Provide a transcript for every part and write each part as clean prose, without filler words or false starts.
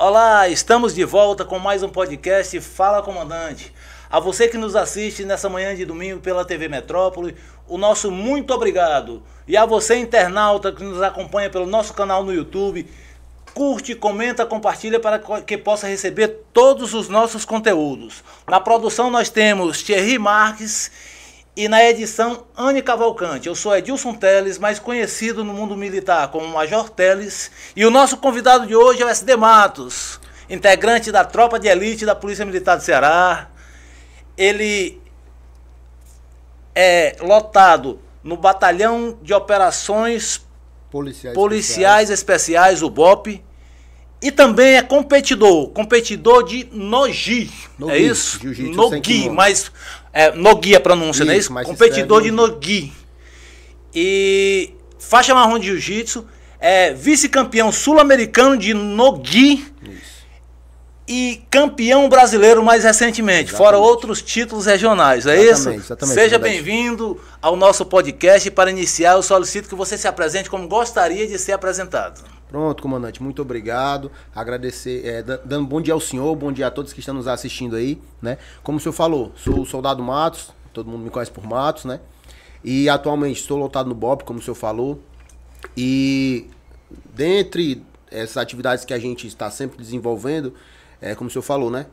Olá, estamos de volta com mais um podcast Fala Comandante. A você que nos assiste nessa manhã de domingo pela TV Metrópole, o nosso muito obrigado. E a você internauta que nos acompanha pelo nosso canal no YouTube, curte, comenta, compartilha para que possa receber todos os nossos conteúdos. Na produção nós temos Thierry Marques e na edição Anne Cavalcante. Eu sou Edilson Teles, mais conhecido no mundo militar como Major Teles. E o nosso convidado de hoje é o SD Matos, integrante da tropa de elite da Polícia Militar do Ceará. Ele é lotado no Batalhão de Operações Policiais Especiais, o BOP. E também é competidor de Nogi. É isso? Nogi, mas Nogi a pronúncia, isso, não é isso? Competidor de Nogi. E faixa marrom de jiu-jitsu, é vice-campeão sul-americano de Nogi. Isso. E campeão brasileiro mais recentemente, fora outros títulos regionais, é isso? Exatamente. Seja bem-vindo ao nosso podcast. Para iniciar, eu solicito que você se apresente como gostaria de ser apresentado. Pronto, comandante, muito obrigado. Agradecer, dando bom dia ao senhor, bom dia a todos que estão nos assistindo aí, né? Como o senhor falou, sou o soldado Matos, todo mundo me conhece por Matos, né? E atualmente estou lotado no BOP, como o senhor falou. E dentre essas atividades que a gente está sempre desenvolvendo, como o senhor falou, né?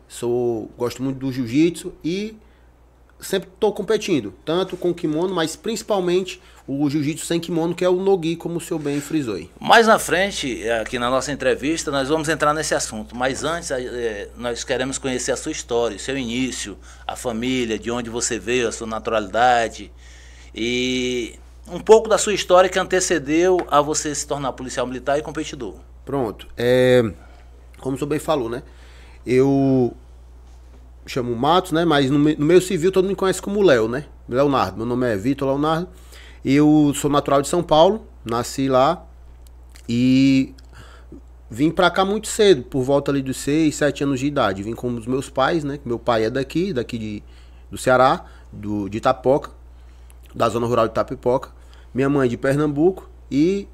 Gosto muito do jiu-jitsu e sempre estou competindo, tanto com kimono, mas principalmente o jiu-jitsu sem kimono, que é o Nogi, como o senhor bem frisou aí. Mais na frente, aqui na nossa entrevista, nós vamos entrar nesse assunto. Mas antes, nós queremos conhecer a sua história, o seu início, a família, de onde você veio, a sua naturalidade. E um pouco da sua história que antecedeu a você se tornar policial militar e competidor. Pronto. Como o senhor bem falou, né? Eu chamo Matos, né? Mas no meio civil todo mundo me conhece como Léo, né? Leonardo. Meu nome é Vitor Leonardo. Eu sou natural de São Paulo, nasci lá e vim pra cá muito cedo, por volta ali dos 6, 7 anos de idade. Vim com os meus pais, né? Meu pai é daqui do Ceará, de Itapoca, da zona rural de Itapipoca. Minha mãe de Pernambuco e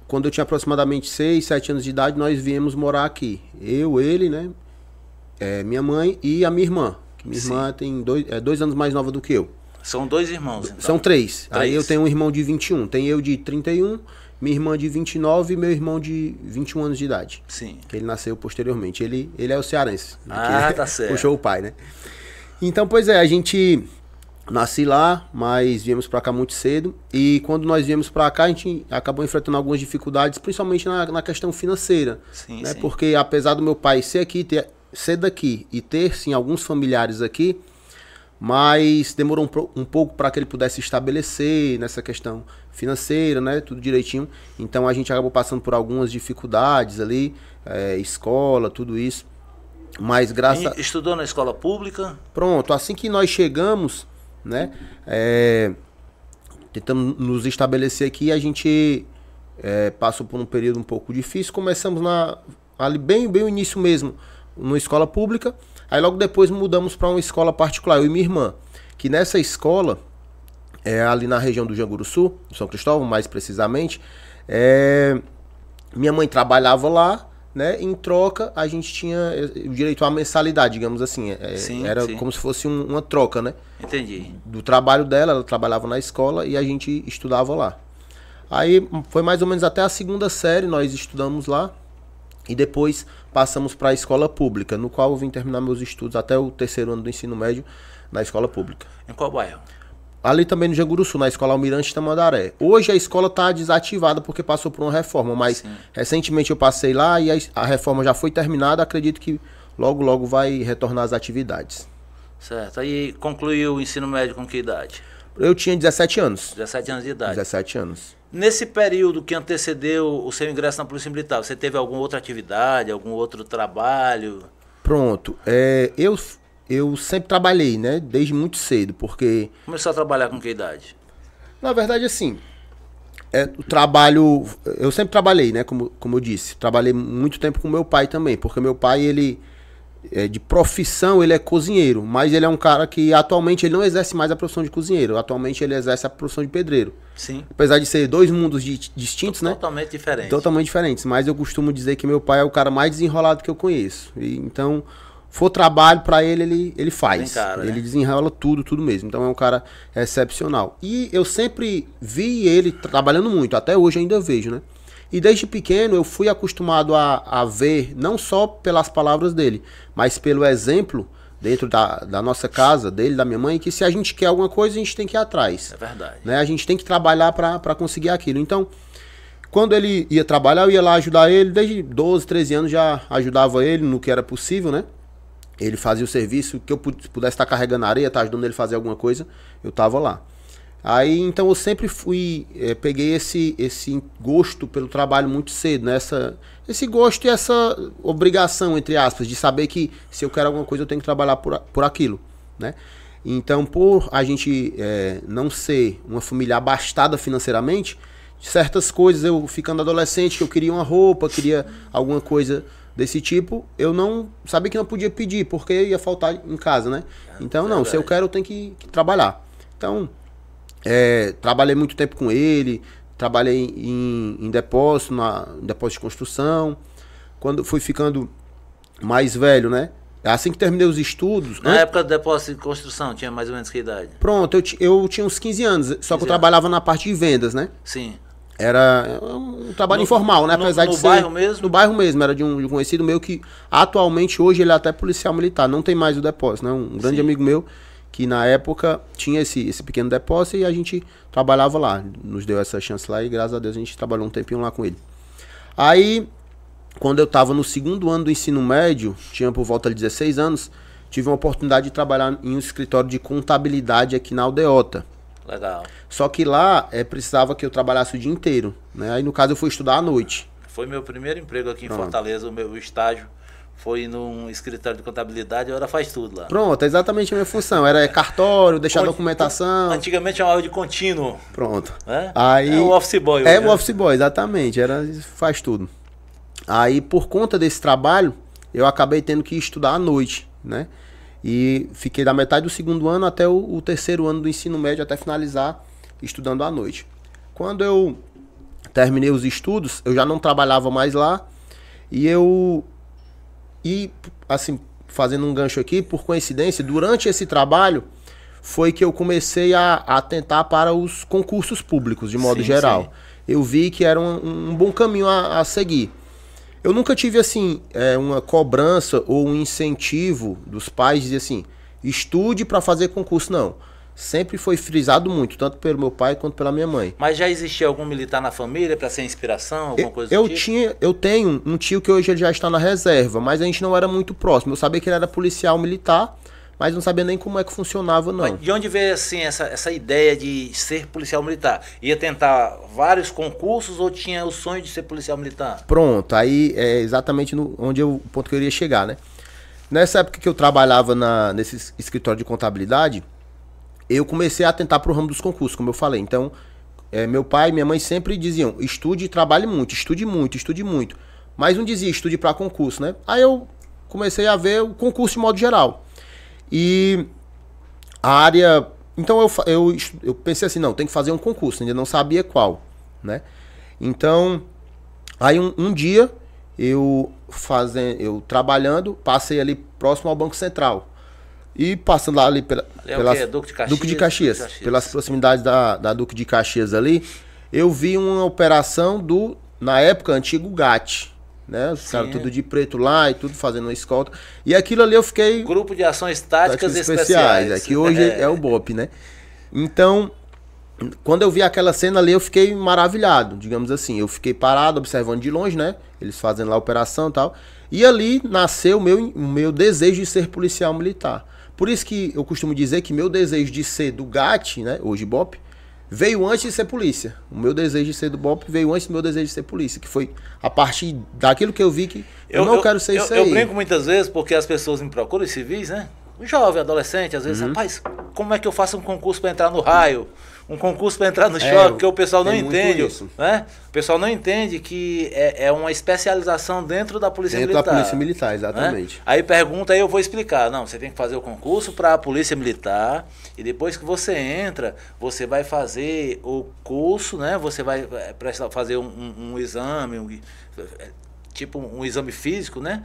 quando eu tinha aproximadamente 6, 7 anos de idade, nós viemos morar aqui. Eu, ele, né? Minha mãe e a minha irmã. Minha irmã tem 2 anos mais nova do que eu. São 2 irmãos, então? São 3. Aí eu tenho um irmão de 21. Tem eu de 31, minha irmã de 29 e meu irmão de 21 anos de idade. Sim. Que ele nasceu posteriormente. Ele é o cearense. Tá certo. Puxou o pai, né? Então, pois a gente nasci lá, mas viemos pra cá muito cedo. E quando nós viemos pra cá, a gente acabou enfrentando algumas dificuldades, principalmente na questão financeira. Sim, né? sim. Porque apesar do meu pai ser daqui e ter, sim, alguns familiares aqui, mas demorou um pouco para que ele pudesse estabelecer nessa questão financeira, né? Tudo direitinho. Então a gente acabou passando por algumas dificuldades ali, escola, tudo isso. Mas graças Estudou na escola pública? Pronto, assim que nós chegamos, né? Tentamos nos estabelecer aqui, a gente passou por um período um pouco difícil. Começamos ali bem o início mesmo, numa escola pública. Aí logo depois mudamos para uma escola particular, eu e minha irmã. Que nessa escola, ali na região do Janguruçu, São Cristóvão, mais precisamente, minha mãe trabalhava lá, né? Em troca, a gente tinha o direito à mensalidade, digamos assim. Sim. Como se fosse uma troca, né? Entendi. Do trabalho dela, ela trabalhava na escola e a gente estudava lá. Aí foi mais ou menos até a 2ª série, nós estudamos lá. E depois passamos para a escola pública, no qual eu vim terminar meus estudos até o 3º ano do ensino médio na escola pública. Em qual bairro? Ali também no Janguruçu, na escola Almirante Tamandaré. Hoje a escola está desativada porque passou por uma reforma, mas recentemente eu passei lá e a reforma já foi terminada. Acredito que logo vai retornar às atividades. Certo. Aí concluiu o ensino médio com que idade? Eu tinha 17 anos. 17 anos de idade. 17 anos. Nesse período que antecedeu o seu ingresso na Polícia Militar, você teve alguma outra atividade, algum outro trabalho? Pronto. Eu sempre trabalhei, né? Desde muito cedo, porque... Começou a trabalhar com que idade? Na verdade, assim, o trabalho... Eu sempre trabalhei, né? Como eu disse. Trabalhei muito tempo com meu pai também, porque meu pai, ele de profissão, ele é cozinheiro, mas ele é um cara que atualmente ele não exerce mais a profissão de cozinheiro, atualmente ele exerce a profissão de pedreiro. Sim. Apesar de ser dois mundos distintos, né? Totalmente diferentes. Totalmente diferentes, mas eu costumo dizer que meu pai é o cara mais desenrolado que eu conheço. E, então, for trabalho pra ele, ele faz. Cara, ele né? desenrola tudo mesmo. Então é um cara excepcional. E eu sempre vi ele trabalhando muito, até hoje ainda vejo, né? E desde pequeno eu fui acostumado a ver, não só pelas palavras dele, mas pelo exemplo dentro da nossa casa, dele, da minha mãe, que se a gente quer alguma coisa, a gente tem que ir atrás. É verdade. Né? A gente tem que trabalhar para conseguir aquilo. Então, quando ele ia trabalhar, eu ia lá ajudar ele. Desde 12, 13 anos já ajudava ele no que era possível, né? Ele fazia o serviço, que eu pudesse estar carregando areia, estar ajudando ele a fazer alguma coisa, eu estava lá. Aí, então, eu sempre peguei esse gosto pelo trabalho muito cedo, né? Esse gosto e essa obrigação, entre aspas, de saber que se eu quero alguma coisa, eu tenho que trabalhar por aquilo, né? Então, por a gente não ser uma família abastada financeiramente, certas coisas, eu ficando adolescente, que eu queria uma roupa, queria alguma coisa desse tipo, eu não sabia que não podia pedir, porque ia faltar em casa, né? Então, não, se eu quero, eu tenho que trabalhar. Então, trabalhei muito tempo com ele, trabalhei em depósito, em depósito de construção. Quando fui ficando mais velho, né? Assim que terminei os estudos... Na época do depósito de construção, tinha mais ou menos que idade? Pronto, eu tinha uns 15 anos, só que eu trabalhava na parte de vendas, né? Sim. Era um trabalho informal, né? Apesar de ser... No bairro mesmo? No bairro mesmo, era de um conhecido meu que atualmente hoje ele é até policial militar, não tem mais o depósito, né? Um grande amigo meu que na época tinha esse pequeno depósito e a gente trabalhava lá, nos deu essa chance lá e graças a Deus a gente trabalhou um tempinho lá com ele. Aí, quando eu estava no segundo ano do ensino médio, tinha por volta de 16 anos, tive uma oportunidade de trabalhar em um escritório de contabilidade aqui na Aldeota. Legal. Só que lá precisava que eu trabalhasse o dia inteiro, né? Aí no caso eu fui estudar à noite. Foi meu primeiro emprego aqui em Fortaleza, o meu estágio foi num escritório de contabilidade, agora faz tudo lá. Pronto, é exatamente a minha função. Era cartório, deixar documentação. Antigamente chamava de contínuo. Pronto. Aí, o office boy. O office boy, exatamente. Faz tudo. Aí, por conta desse trabalho, eu acabei tendo que estudar à noite, né? E fiquei da metade do segundo ano até o terceiro ano do ensino médio, até finalizar estudando à noite. Quando eu terminei os estudos, eu já não trabalhava mais lá. E assim, fazendo um gancho aqui, por coincidência, durante esse trabalho, foi que eu comecei a tentar para os concursos públicos, de modo geral. Sim. Eu vi que era um bom caminho a seguir. Eu nunca tive, assim, uma cobrança ou um incentivo dos pais, dizer assim, estude para fazer concurso, não. Sempre foi frisado muito, tanto pelo meu pai quanto pela minha mãe. Mas já existia algum militar na família para ser inspiração, alguma coisa do tipo? Eu tenho um tio que hoje ele já está na reserva, mas a gente não era muito próximo. Eu sabia que ele era policial militar, mas não sabia nem como é que funcionava, não. Mas de onde veio, assim, essa ideia de ser policial militar? Ia tentar vários concursos ou tinha o sonho de ser policial militar? Pronto, aí é exatamente o ponto que eu iria chegar, né? Nessa época que eu trabalhava nesse escritório de contabilidade, eu comecei a tentar pro ramo dos concursos, como eu falei. Então, meu pai e minha mãe sempre diziam, estude e trabalhe muito, estude muito, estude muito. Mas não dizia estude para concurso, né? Aí eu comecei a ver o concurso de modo geral. E a área... Então eu pensei assim, não, tem que fazer um concurso, ainda não sabia qual, né? Então, aí um dia, eu trabalhando, passei ali próximo ao Banco Central. E passando lá ali Duque de Caxias? Pelas proximidades da Duque de Caxias ali, eu vi uma operação na época, antigo GAT. Né? Os caras tudo de preto lá e tudo fazendo uma escolta. E aquilo ali eu fiquei... Grupo de Ações Táticas Especiais. Que hoje é o BOP, né? Então, quando eu vi aquela cena ali, eu fiquei maravilhado, digamos assim. Eu fiquei parado, observando de longe, né? Eles fazendo lá a operação e tal. E ali nasceu o meu desejo de ser policial militar. Por isso que eu costumo dizer que meu desejo de ser do GAT, né? Hoje BOP, veio antes de ser polícia. O meu desejo de ser do BOP veio antes do meu desejo de ser polícia. Que foi a partir daquilo que eu vi que eu não quero ser isso aí. Eu brinco muitas vezes porque as pessoas me procuram, os civis, né? Um jovem, adolescente, às vezes, rapaz, como é que eu faço um concurso para entrar no raio? um concurso para entrar no choque, porque o pessoal não entende, né? O pessoal não entende que é uma especialização dentro da Polícia Militar. Dentro da Polícia Militar, exatamente. Né? Aí pergunta, aí eu vou explicar. Não, você tem que fazer o concurso para a Polícia Militar e depois que você entra, você vai fazer o curso, né? Você vai fazer um exame, tipo um exame físico, né?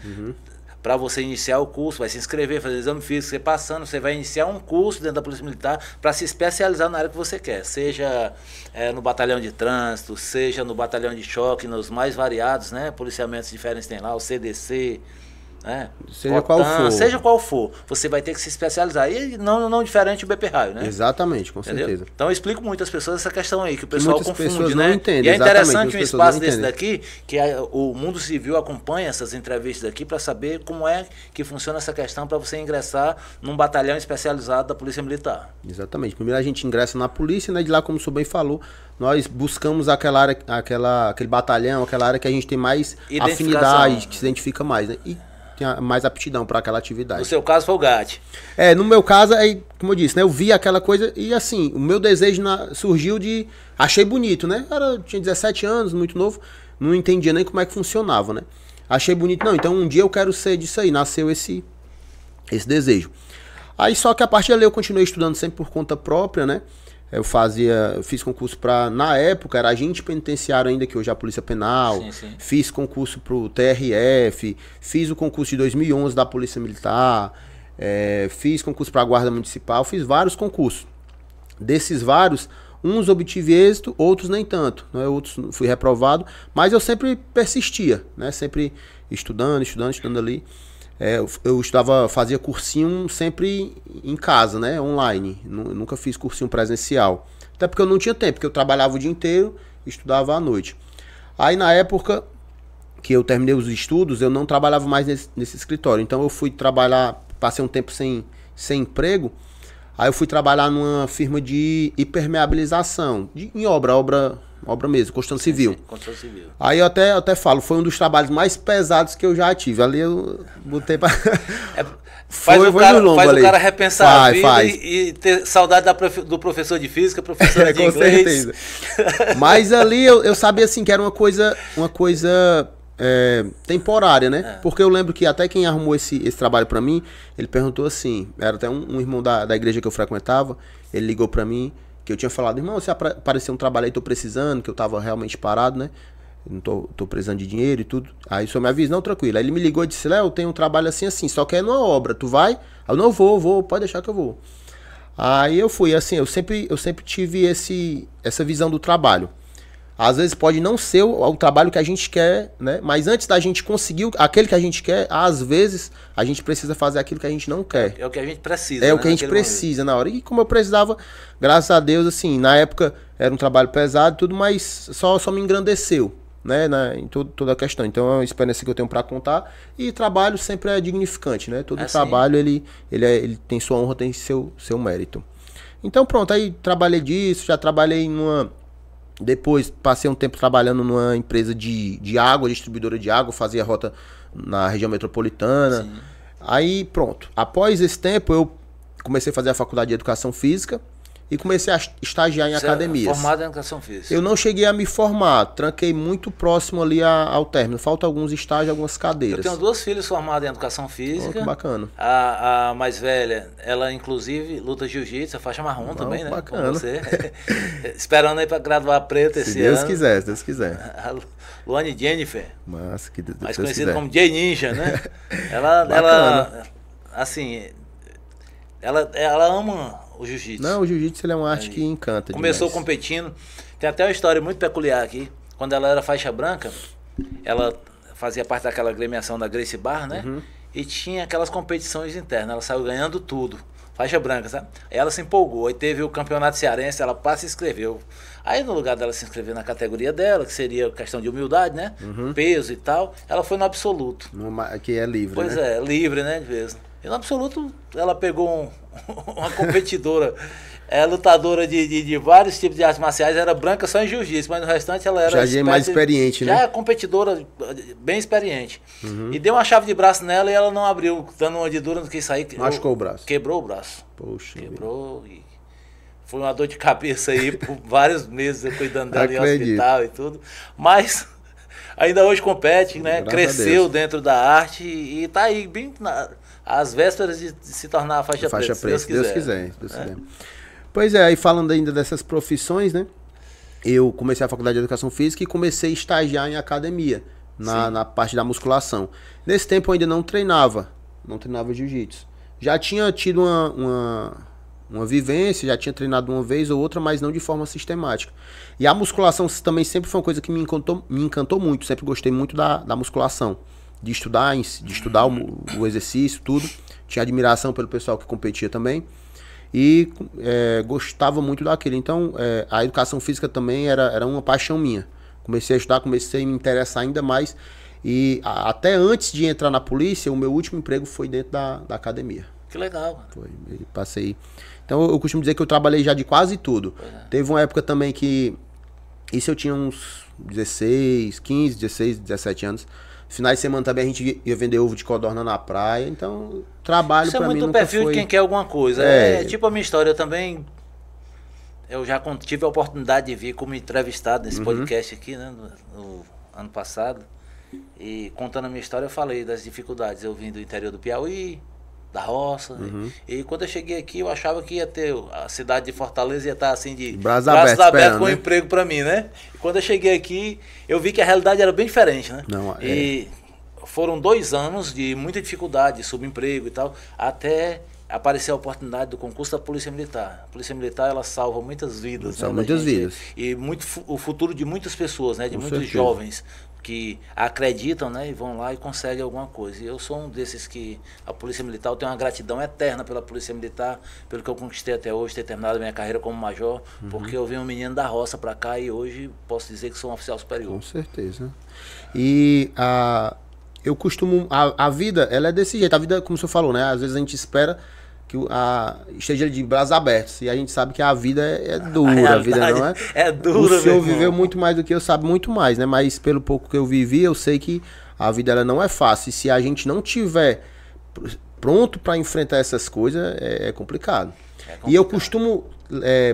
Para você iniciar o curso, vai se inscrever, fazer exame físico, você passando, você vai iniciar um curso dentro da Polícia Militar para se especializar na área que você quer, seja no batalhão de trânsito, seja no batalhão de choque, nos mais variados, né, policiamentos diferentes tem lá, o CDC, né, seja qual for. Seja qual for, você vai ter que se especializar, e não diferente do BP Raio, né? Exatamente, com Entendeu? certeza. Então eu explico muito às pessoas essa questão aí, que o pessoal confunde, né? Não entendem, e é interessante um exatamente, espaço desse daqui, que o mundo civil acompanha essas entrevistas aqui para saber como é que funciona essa questão para você ingressar num batalhão especializado da Polícia Militar. Exatamente. Primeiro a gente ingressa na polícia, né? De lá, como o senhor bem falou, nós buscamos aquela área, aquele batalhão, aquela área que a gente tem mais afinidade, que se identifica mais, né? E tem mais aptidão para aquela atividade. No seu caso foi o GAT. No meu caso, aí, como eu disse, né? Eu vi aquela coisa e assim, o meu desejo surgiu de... Achei bonito, né? Tinha 17 anos, muito novo, não entendia nem como é que funcionava, né? Achei bonito, não, então um dia eu quero ser disso aí, nasceu esse desejo. Aí só que a partir dali eu continuei estudando sempre por conta própria, né? Eu fiz concurso para, na época, era agente penitenciário ainda, que hoje é a Polícia Penal. Sim. Fiz concurso pro TRF, fiz o concurso de 2011 da Polícia Militar, fiz concurso para a Guarda Municipal, fiz vários concursos. Desses vários, uns obtive êxito, outros nem tanto, né? Outros fui reprovado, mas eu sempre persistia, né? Sempre estudando ali. Eu fazia cursinho sempre em casa, né? Online. Nunca fiz cursinho presencial. Até porque eu não tinha tempo, porque eu trabalhava o dia inteiro e estudava à noite. Aí na época que eu terminei os estudos, eu não trabalhava mais nesse escritório. Então eu fui trabalhar, passei um tempo sem emprego. Aí eu fui trabalhar numa firma de impermeabilização, em obra mesmo, construção civil. Sim, construção civil. Aí eu até falo, foi um dos trabalhos mais pesados que eu já tive. Ali eu botei pra... Faz o cara repensar a vida e ter saudade do professor de física, professor de inglês. Com certeza. Mas ali eu sabia assim que era uma coisa temporária, né? Porque eu lembro que até quem arrumou esse trabalho pra mim, ele perguntou assim, era até um irmão da igreja que eu frequentava, ele ligou pra mim, que eu tinha falado, irmão, se aparecer um trabalho aí, tô precisando, que eu tava realmente parado, né? Não tô precisando de dinheiro e tudo. Aí o senhor me avisa, não, tranquilo. Aí ele me ligou e disse, Léo, tem um trabalho assim, só que é numa obra, tu vai? Aí eu, não, vou, pode deixar que eu vou. Aí eu fui, assim, eu sempre tive essa visão do trabalho. Às vezes pode não ser o trabalho que a gente quer, né? Mas antes da gente conseguir aquele que a gente quer, às vezes a gente precisa fazer aquilo que a gente não quer. É o que a gente precisa. É o que a gente precisa na hora. E como eu precisava, graças a Deus, assim, na época era um trabalho pesado e tudo, mas só me engrandeceu, né? Em toda a questão. Então é uma experiência que eu tenho para contar. E trabalho sempre é dignificante, né? Todo trabalho, ele tem sua honra, tem seu mérito. Então pronto, aí trabalhei disso, já trabalhei Depois passei um tempo trabalhando numa empresa de água, distribuidora de água, fazia rota na região metropolitana. Sim. Aí pronto, após esse tempo eu comecei a fazer a faculdade de Educação Física e comecei a estagiar em academias. Formado em Educação Física? Eu não cheguei a me formar, tranquei muito próximo ali ao término. Falta alguns estágios, algumas cadeiras. Eu tenho 2 filhas formadas em Educação Física. Que bacana. A mais velha, ela inclusive luta jiu-jitsu, faixa marrom também, né? Bacana. Como você. Esperando aí para graduar preta esse ano. Se Deus quiser. A Luane Jennifer. Massa, que Deus mais conhecida quiser. como J Ninja, né? ela assim, ela ama o jiu-jitsu. Não, o jiu-jitsu ele é uma arte que encanta. Começou demais. Competindo. Tem até uma história muito peculiar aqui. Quando ela era faixa branca, ela fazia parte daquela agremiação da Gracie Barra, né? Uhum. E tinha aquelas competições internas. Ela saiu ganhando tudo. Faixa branca, sabe? Aí ela se empolgou. Aí teve o campeonato cearense, ela se inscreveu. Aí no lugar dela se inscrever na categoria dela, que seria questão de humildade, né? Uhum. Peso e tal, ela foi no absoluto. Que é livre, pois né? Pois é, livre, né? De vez. E no absoluto, ela pegou uma competidora, lutadora de vários tipos de artes marciais, era branca só em jiu-jitsu, mas no restante ela era... Já é mais experiente, né? Já é competidora bem experiente. Uhum. E deu uma chave de braço nela e ela não abriu, dando uma de dura, não quis sair. Machucou o braço. Quebrou o braço. Poxa. Quebrou e foi uma dor de cabeça aí por vários meses eu cuidando dela em hospital e tudo. Mas ainda hoje compete, né? Cresceu dentro da arte e tá aí bem às vésperas de se tornar a faixa preta, se Deus quiser. Pois é, aí falando ainda dessas profissões, né? Eu comecei a faculdade de Educação Física e comecei a estagiar em academia, na parte da musculação. Nesse tempo eu ainda não treinava jiu-jitsu. Já tinha tido uma vivência, já tinha treinado uma vez ou outra, mas não de forma sistemática. E a musculação também sempre foi uma coisa que me encantou muito, sempre gostei muito da musculação, de estudar o exercício, tudo. Tinha admiração pelo pessoal que competia também e gostava muito daquilo. Então a educação física também era uma paixão minha. Comecei a estudar, comecei a me interessar ainda mais e até antes de entrar na polícia, o meu último emprego foi dentro da academia. Que legal. Foi, passei. Então eu costumo dizer que eu trabalhei já de quase tudo. Teve uma época também que, isso eu tinha uns 16, 17 anos. Finais de semana também a gente ia vender ovo de codorna na praia. Então, trabalho pra mim nunca foi... Isso é muito perfil de quem quer alguma coisa. É tipo a minha história, eu já tive a oportunidade de vir como entrevistado nesse podcast aqui, né, no ano passado. E contando a minha história, eu falei das dificuldades. Eu vim do interior do Piauí, da roça. E quando eu cheguei aqui, eu achava que ia ter a cidade de Fortaleza ia estar assim de braços abertos com um emprego para mim, né? E quando eu cheguei aqui, eu vi que a realidade era bem diferente, né? E foram 2 anos de muita dificuldade, subemprego e tal, até aparecer a oportunidade do concurso da Polícia Militar. A Polícia Militar, ela salva muitas vidas. Salva muitas vidas. E o futuro de muitas pessoas, né? De muitos jovens que acreditam, né, e vão lá e conseguem alguma coisa. E eu sou um desses que a Polícia Militar, eu tenho uma gratidão eterna pela Polícia Militar, pelo que eu conquistei até hoje, ter terminado a minha carreira como major, porque eu vim um menino da roça para cá e hoje posso dizer que sou um oficial superior. Com certeza. E eu costumo... A vida, ela é desse jeito. A vida, como o senhor falou, né? Às vezes a gente espera que esteja de braços abertos. E a gente sabe que a vida é dura. A vida não é... É dura, o senhor viveu muito mais do que eu, sabe muito mais, né? Mas pelo pouco que eu vivi, eu sei que a vida ela não é fácil. E se a gente não tiver pronto para enfrentar essas coisas, é complicado. E eu costumo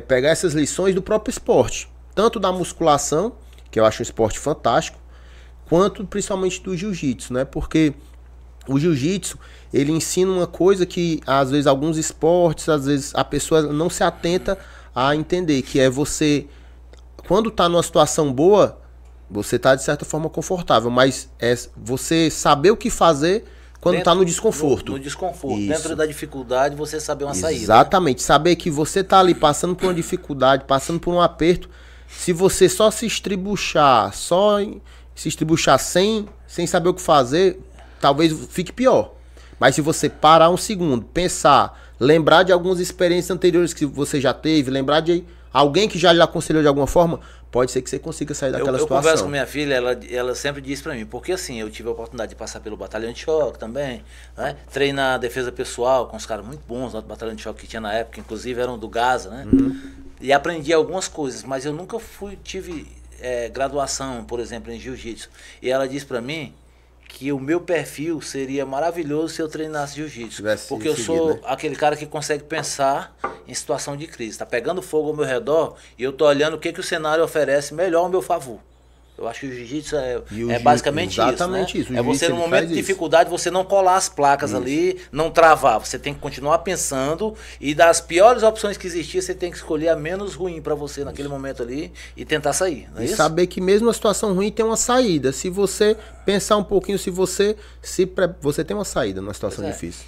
pegar essas lições do próprio esporte. Tanto da musculação, que eu acho um esporte fantástico, quanto principalmente do jiu-jitsu, né? Porque o jiu-jitsu, ele ensina uma coisa que, às vezes, alguns esportes, às vezes, a pessoa não se atenta a entender, que é você, quando tá numa situação boa, você tá, de certa forma, confortável, mas é você saber o que fazer quando tá no desconforto. No desconforto. Isso. Dentro da dificuldade, você saber uma saída. Exatamente. Saber que você tá ali passando por uma dificuldade, passando por um aperto, se você só se estribuchar, sem saber o que fazer, talvez fique pior. Mas se você parar um segundo, pensar, lembrar de algumas experiências anteriores que você já teve, lembrar de alguém que já lhe aconselhou de alguma forma, pode ser que você consiga sair daquela situação. Eu converso com minha filha, ela sempre diz pra mim, porque assim, eu tive a oportunidade de passar pelo batalhão de choque também, né? Treinar defesa pessoal com os caras muito bons lá do batalhão de choque que tinha na época, inclusive eram do Gaza, né? E aprendi algumas coisas, mas eu nunca tive graduação, por exemplo, em jiu-jitsu. E ela diz pra mim que o meu perfil seria maravilhoso se eu treinasse jiu-jitsu. Porque eu sou aquele cara que consegue pensar em situação de crise. Tá pegando fogo ao meu redor e eu tô olhando o que o cenário oferece melhor ao meu favor. Eu acho que o jiu-jitsu é basicamente exatamente isso, né? É você, no momento de dificuldade, você não colar as placas ali, não travar. Você tem que continuar pensando e das piores opções que existiam, você tem que escolher a menos ruim para você naquele momento ali e tentar sair. Não é isso? Saber que mesmo a situação ruim tem uma saída. Se você pensar um pouquinho, você tem uma saída numa situação difícil.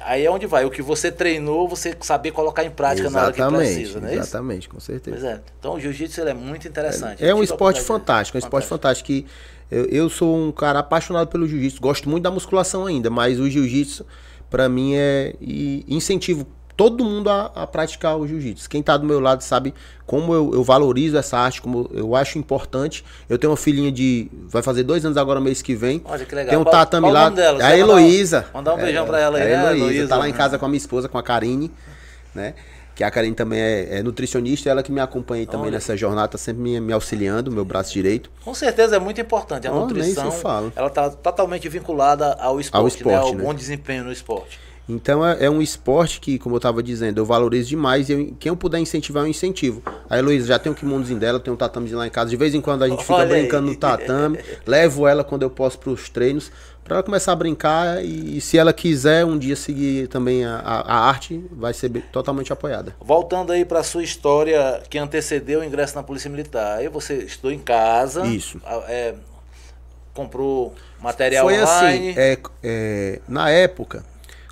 Aí é onde vai. O que você treinou, você saber colocar em prática na hora que precisa, não é isso? Exatamente, com certeza. Então o jiu-jitsu é muito interessante. É um esporte fantástico, um esporte fantástico. Que eu sou um cara apaixonado pelo jiu-jitsu, gosto muito da musculação ainda, mas o jiu-jitsu, pra mim, incentivo todo mundo a praticar o jiu-jitsu. Quem tá do meu lado sabe como eu valorizo essa arte, como eu acho importante. Eu tenho uma filhinha vai fazer 2 anos agora, mês que vem. Olha que legal. Tem um tatame lá. Dela? A Heloísa. Mandar um beijão pra ela aí. A Heloísa tá lá em casa com a minha esposa, com a Karine, né? Que a Karine também é nutricionista, ela que me acompanha também nessa jornada, tá sempre me auxiliando, meu braço direito. Com certeza é muito importante. A nutrição, ela tá totalmente vinculada ao esporte, né? Ao bom desempenho no esporte. Então é um esporte que, como eu estava dizendo, eu valorizo demais e quem eu puder incentivar, eu incentivo. A Heloísa já tem um kimonozinho dela, tem um tatamezinho lá em casa. De vez em quando a gente fica brincando no tatame. Levo ela quando eu posso para os treinos, para ela começar a brincar e se ela quiser um dia seguir também a arte, vai ser totalmente apoiada. Voltando aí para a sua história que antecedeu o ingresso na Polícia Militar. Aí você estudou em casa. Isso. Comprou material online. Foi assim, na época,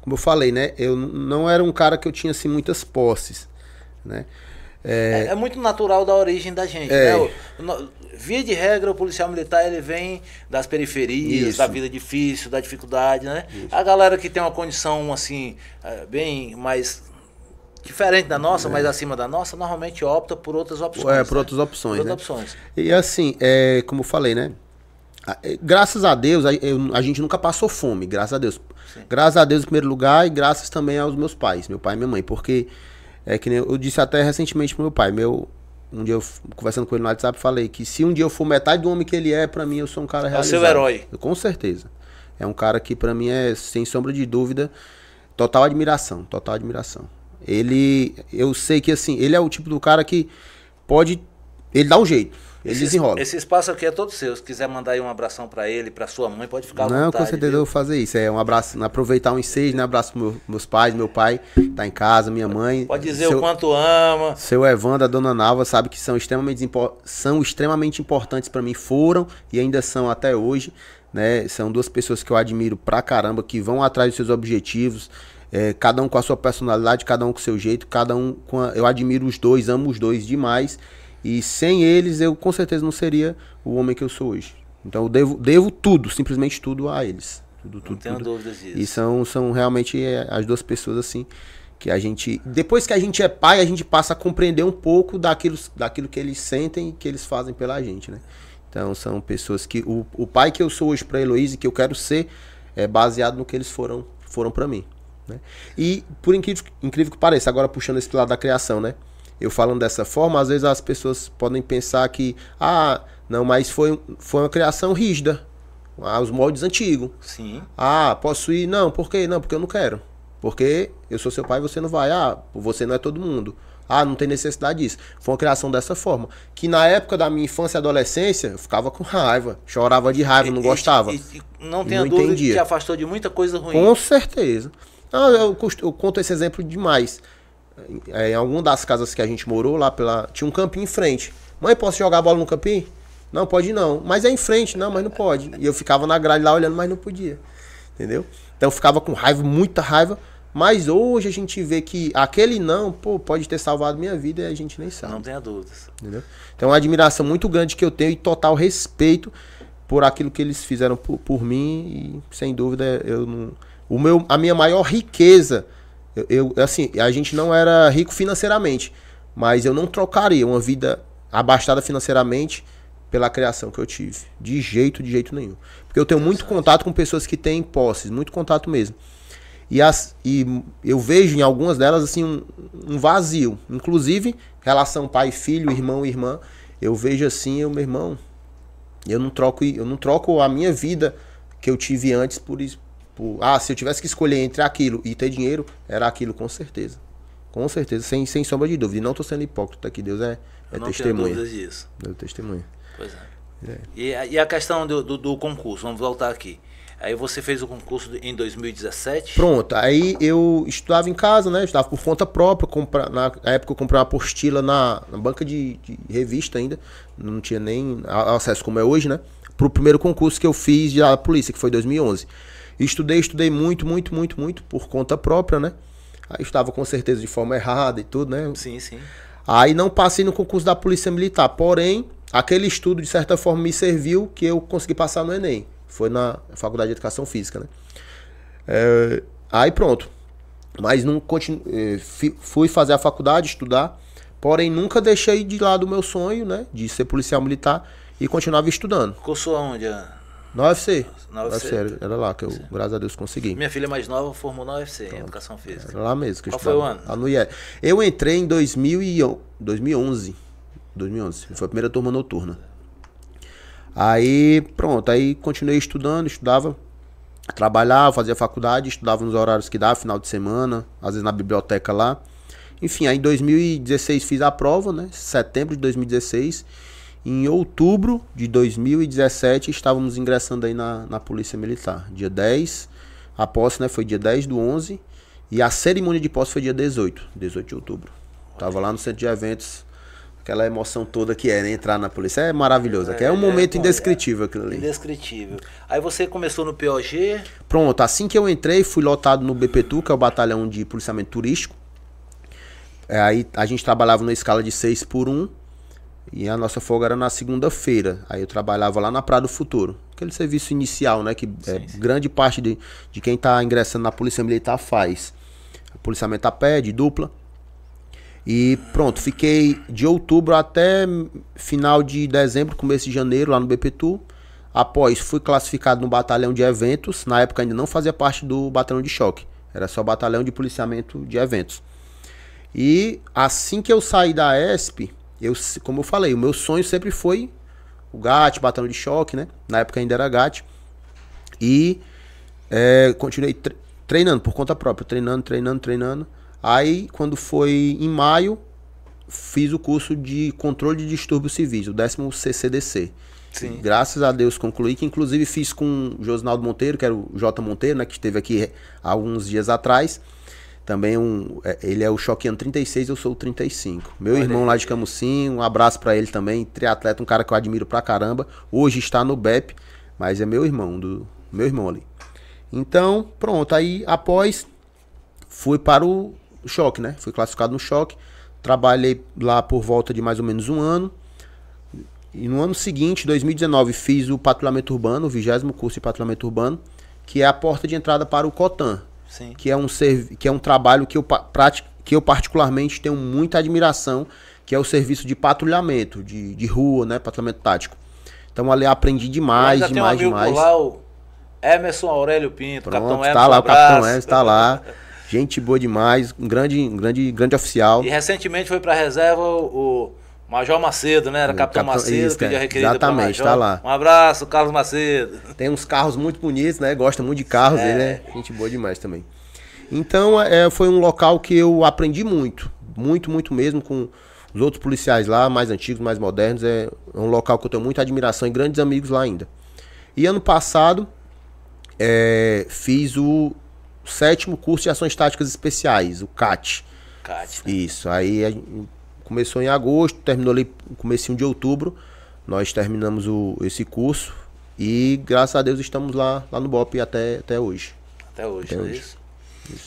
como eu falei, né? Eu não era um cara que eu tinha assim muitas posses, né? É muito natural da origem da gente, né? Via de regra, o policial militar ele vem das periferias, da vida difícil, da dificuldade, né? Isso. A galera que tem uma condição assim, bem mais diferente da nossa, mais acima da nossa, normalmente opta por outras opções. Por outras opções, por né? outras opções. E assim, como eu falei, né? Graças a Deus, a gente nunca passou fome, graças a Deus. Sim. Graças a Deus em primeiro lugar e graças também aos meus pais, meu pai e minha mãe, porque que nem eu disse até recentemente pro meu pai, um dia eu conversando com ele no WhatsApp, falei que se um dia eu for metade do homem que ele é, pra mim eu sou um cara realizado. É o seu herói. Com certeza. É um cara que pra mim é, sem sombra de dúvida, total admiração, total admiração. Eu sei que assim, ele é o tipo do cara que ele dá um jeito. Ele desenrola. Esse espaço aqui é todo seu. Se quiser mandar aí um abração pra ele, pra sua mãe, pode ficar à vontade. Não, com certeza eu vou fazer isso. É um abraço, aproveitar um ensejo, né? Abraço pros meus pais, meu pai tá em casa, minha mãe. Pode dizer o quanto ama. Seu Evandro, a dona Nalva, sabe que são extremamente importantes pra mim, foram e ainda são até hoje, né? São duas pessoas que eu admiro pra caramba, que vão atrás dos seus objetivos, cada um com a sua personalidade, cada um com o seu jeito, eu admiro os dois, amo os dois demais. E sem eles, eu com certeza não seria o homem que eu sou hoje. Então eu devo tudo, simplesmente tudo a eles. Tudo. Não tenho dúvidas disso. E são realmente as duas pessoas assim, que a gente... Depois que a gente é pai, a gente passa a compreender um pouco daquilo que eles sentem e que eles fazem pela gente, né? Então são pessoas que... O pai que eu sou hoje pra Heloísa, que eu quero ser, é baseado no que eles foram pra mim, né? E por incrível que pareça, agora puxando esse lado da criação, né? Eu falando dessa forma, às vezes as pessoas podem pensar que, não, mas foi uma criação rígida, os moldes antigos. Sim. Posso ir? Não, por quê? Não, porque eu não quero. Porque eu sou seu pai e você não vai. Você não é todo mundo. Não tem necessidade disso. Foi uma criação dessa forma. Que na época da minha infância e adolescência, eu ficava com raiva, chorava de raiva, não gostava. Não tenha dúvida que te afastou de muita coisa ruim. Com certeza. Eu conto esse exemplo demais. Em alguma das casas que a gente morou, tinha um campinho em frente. Mãe, posso jogar bola no campinho? Não, pode não. Mas é em frente, não, mas não pode. E eu ficava na grade lá olhando, mas não podia. Entendeu? Então eu ficava com raiva, muita raiva. Mas hoje a gente vê que aquele não, pode ter salvado minha vida e a gente nem sabe. Não tenha dúvidas. Entendeu? Então é uma admiração muito grande que eu tenho e total respeito por aquilo que eles fizeram por mim. E sem dúvida, a minha maior riqueza... assim, a gente não era rico financeiramente, mas eu não trocaria uma vida abastada financeiramente pela criação que eu tive. De jeito nenhum. Porque eu tenho muito contato com pessoas que têm posses, muito contato mesmo. E eu vejo em algumas delas assim um vazio. Inclusive, relação pai, filho, irmão, irmã. Eu vejo assim, meu irmão, eu não troco a minha vida que eu tive antes por isso. Se eu tivesse que escolher entre aquilo e ter dinheiro, era aquilo, com certeza. Com certeza, sem sombra de dúvida. E não estou sendo hipócrita aqui, Deus é testemunha. Não tenho dúvidas disso. Deus é testemunha. Pois é. E a questão do concurso, vamos voltar aqui. Aí você fez o concurso em 2017? Pronto, aí eu estudava em casa, né? Estudava por conta própria. Na época eu comprei uma apostila na banca de revista ainda. Não tinha nem acesso como é hoje, né? Pro primeiro concurso que eu fiz da polícia, que foi em 2011. Estudei muito por conta própria, né? Aí estava com certeza de forma errada e tudo, né? Sim. Aí não passei no concurso da Polícia Militar. Porém, aquele estudo, de certa forma, me serviu que eu consegui passar no Enem. Foi na Faculdade de Educação Física, né? Aí pronto. Mas não fui fazer a faculdade, estudar. Porém, nunca deixei de lado o meu sonho, né? De ser policial militar e continuava estudando. Cursou aonde? Na UFC. Na UFC. Era lá que eu, graças a Deus, consegui. Minha filha mais nova formou na UFC, em Educação Física. Era lá mesmo. Qual foi o ano? Lá no IE. Eu entrei em 2011. Foi a primeira turma noturna. Aí, pronto. Aí continuei estudava. trabalhava, fazia faculdade, estudava nos horários que dava, final de semana, às vezes na biblioteca lá. Enfim, aí em 2016 fiz a prova, né? Setembro de 2016. Em outubro de 2017 estávamos ingressando aí na Polícia Militar. Dia 10, a posse, né, foi dia 10/11 e a cerimônia de posse foi dia 18 de outubro. Tava lá no centro de eventos, aquela emoção toda que é, né, entrar na polícia. É maravilhoso, é um momento indescritível aquilo ali. Indescritível. Aí você começou no POG? Pronto, assim que eu entrei, fui lotado no BPTU, que é o Batalhão de Policiamento Turístico. Aí a gente trabalhava na escala de 6x1 e a nossa folga era na segunda-feira. Aí eu trabalhava lá na Praia do Futuro. Aquele serviço inicial, né? Que grande parte de quem está ingressando na Polícia Militar faz. Policiamento a pé, de dupla. E pronto, fiquei de outubro até final de dezembro, começo de janeiro lá no BPTU. Após, fui classificado no batalhão de eventos. Na época ainda não fazia parte do batalhão de choque. Era só batalhão de policiamento de eventos. E assim que eu saí da ESP, como eu falei, o meu sonho sempre foi o GAT, batalhão de choque, né? Na época ainda era GAT. E continuei treinando por conta própria, treinando. Aí, quando foi em maio, fiz o curso de controle de distúrbios civis, o 10º CCDC. Sim. Graças a Deus concluí, que inclusive fiz com o Josinaldo Monteiro, que era o J. Monteiro, né? Que esteve aqui há alguns dias atrás. Também ele é o choqueano 36, eu sou o 35. Meu irmão lá de Camusim, um abraço pra ele também, triatleta, um cara que eu admiro pra caramba. Hoje está no BEP, mas é meu irmão ali. Então, pronto, aí após fui para o choque, né? Fui classificado no choque, trabalhei lá por volta de mais ou menos um ano. E no ano seguinte, 2019, fiz o patrulhamento urbano, o 20º curso de patrulhamento urbano, que é a porta de entrada para o COTAN. Sim. Que é um trabalho que eu particularmente tenho muita admiração, que é o serviço de patrulhamento, de rua, né, patrulhamento tático. Então ali aprendi demais. Por lá, o Emerson Aurélio Pinto, pronto, Capitão Emerson, tá lá, o Capitão Emerson tá lá, gente boa demais, um grande oficial. E recentemente foi pra reserva o Major Macedo, né? Era Capitão Macedo, pediu a requerida pra Major. Exatamente, tá lá. Um abraço, Carlos Macedo. Tem uns carros muito bonitos, né? Gosta muito de carros, ele é gente boa demais também. Então, foi um local que eu aprendi muito mesmo com os outros policiais lá, mais antigos, mais modernos. É um local que eu tenho muita admiração e grandes amigos lá ainda. E ano passado, fiz o 7º curso de Ações Táticas Especiais, o CAT. CAT, né? Isso, aí começou em agosto, terminou ali no comecinho de outubro. Nós terminamos esse curso e, graças a Deus, estamos lá no BOP até hoje. Até hoje, é isso?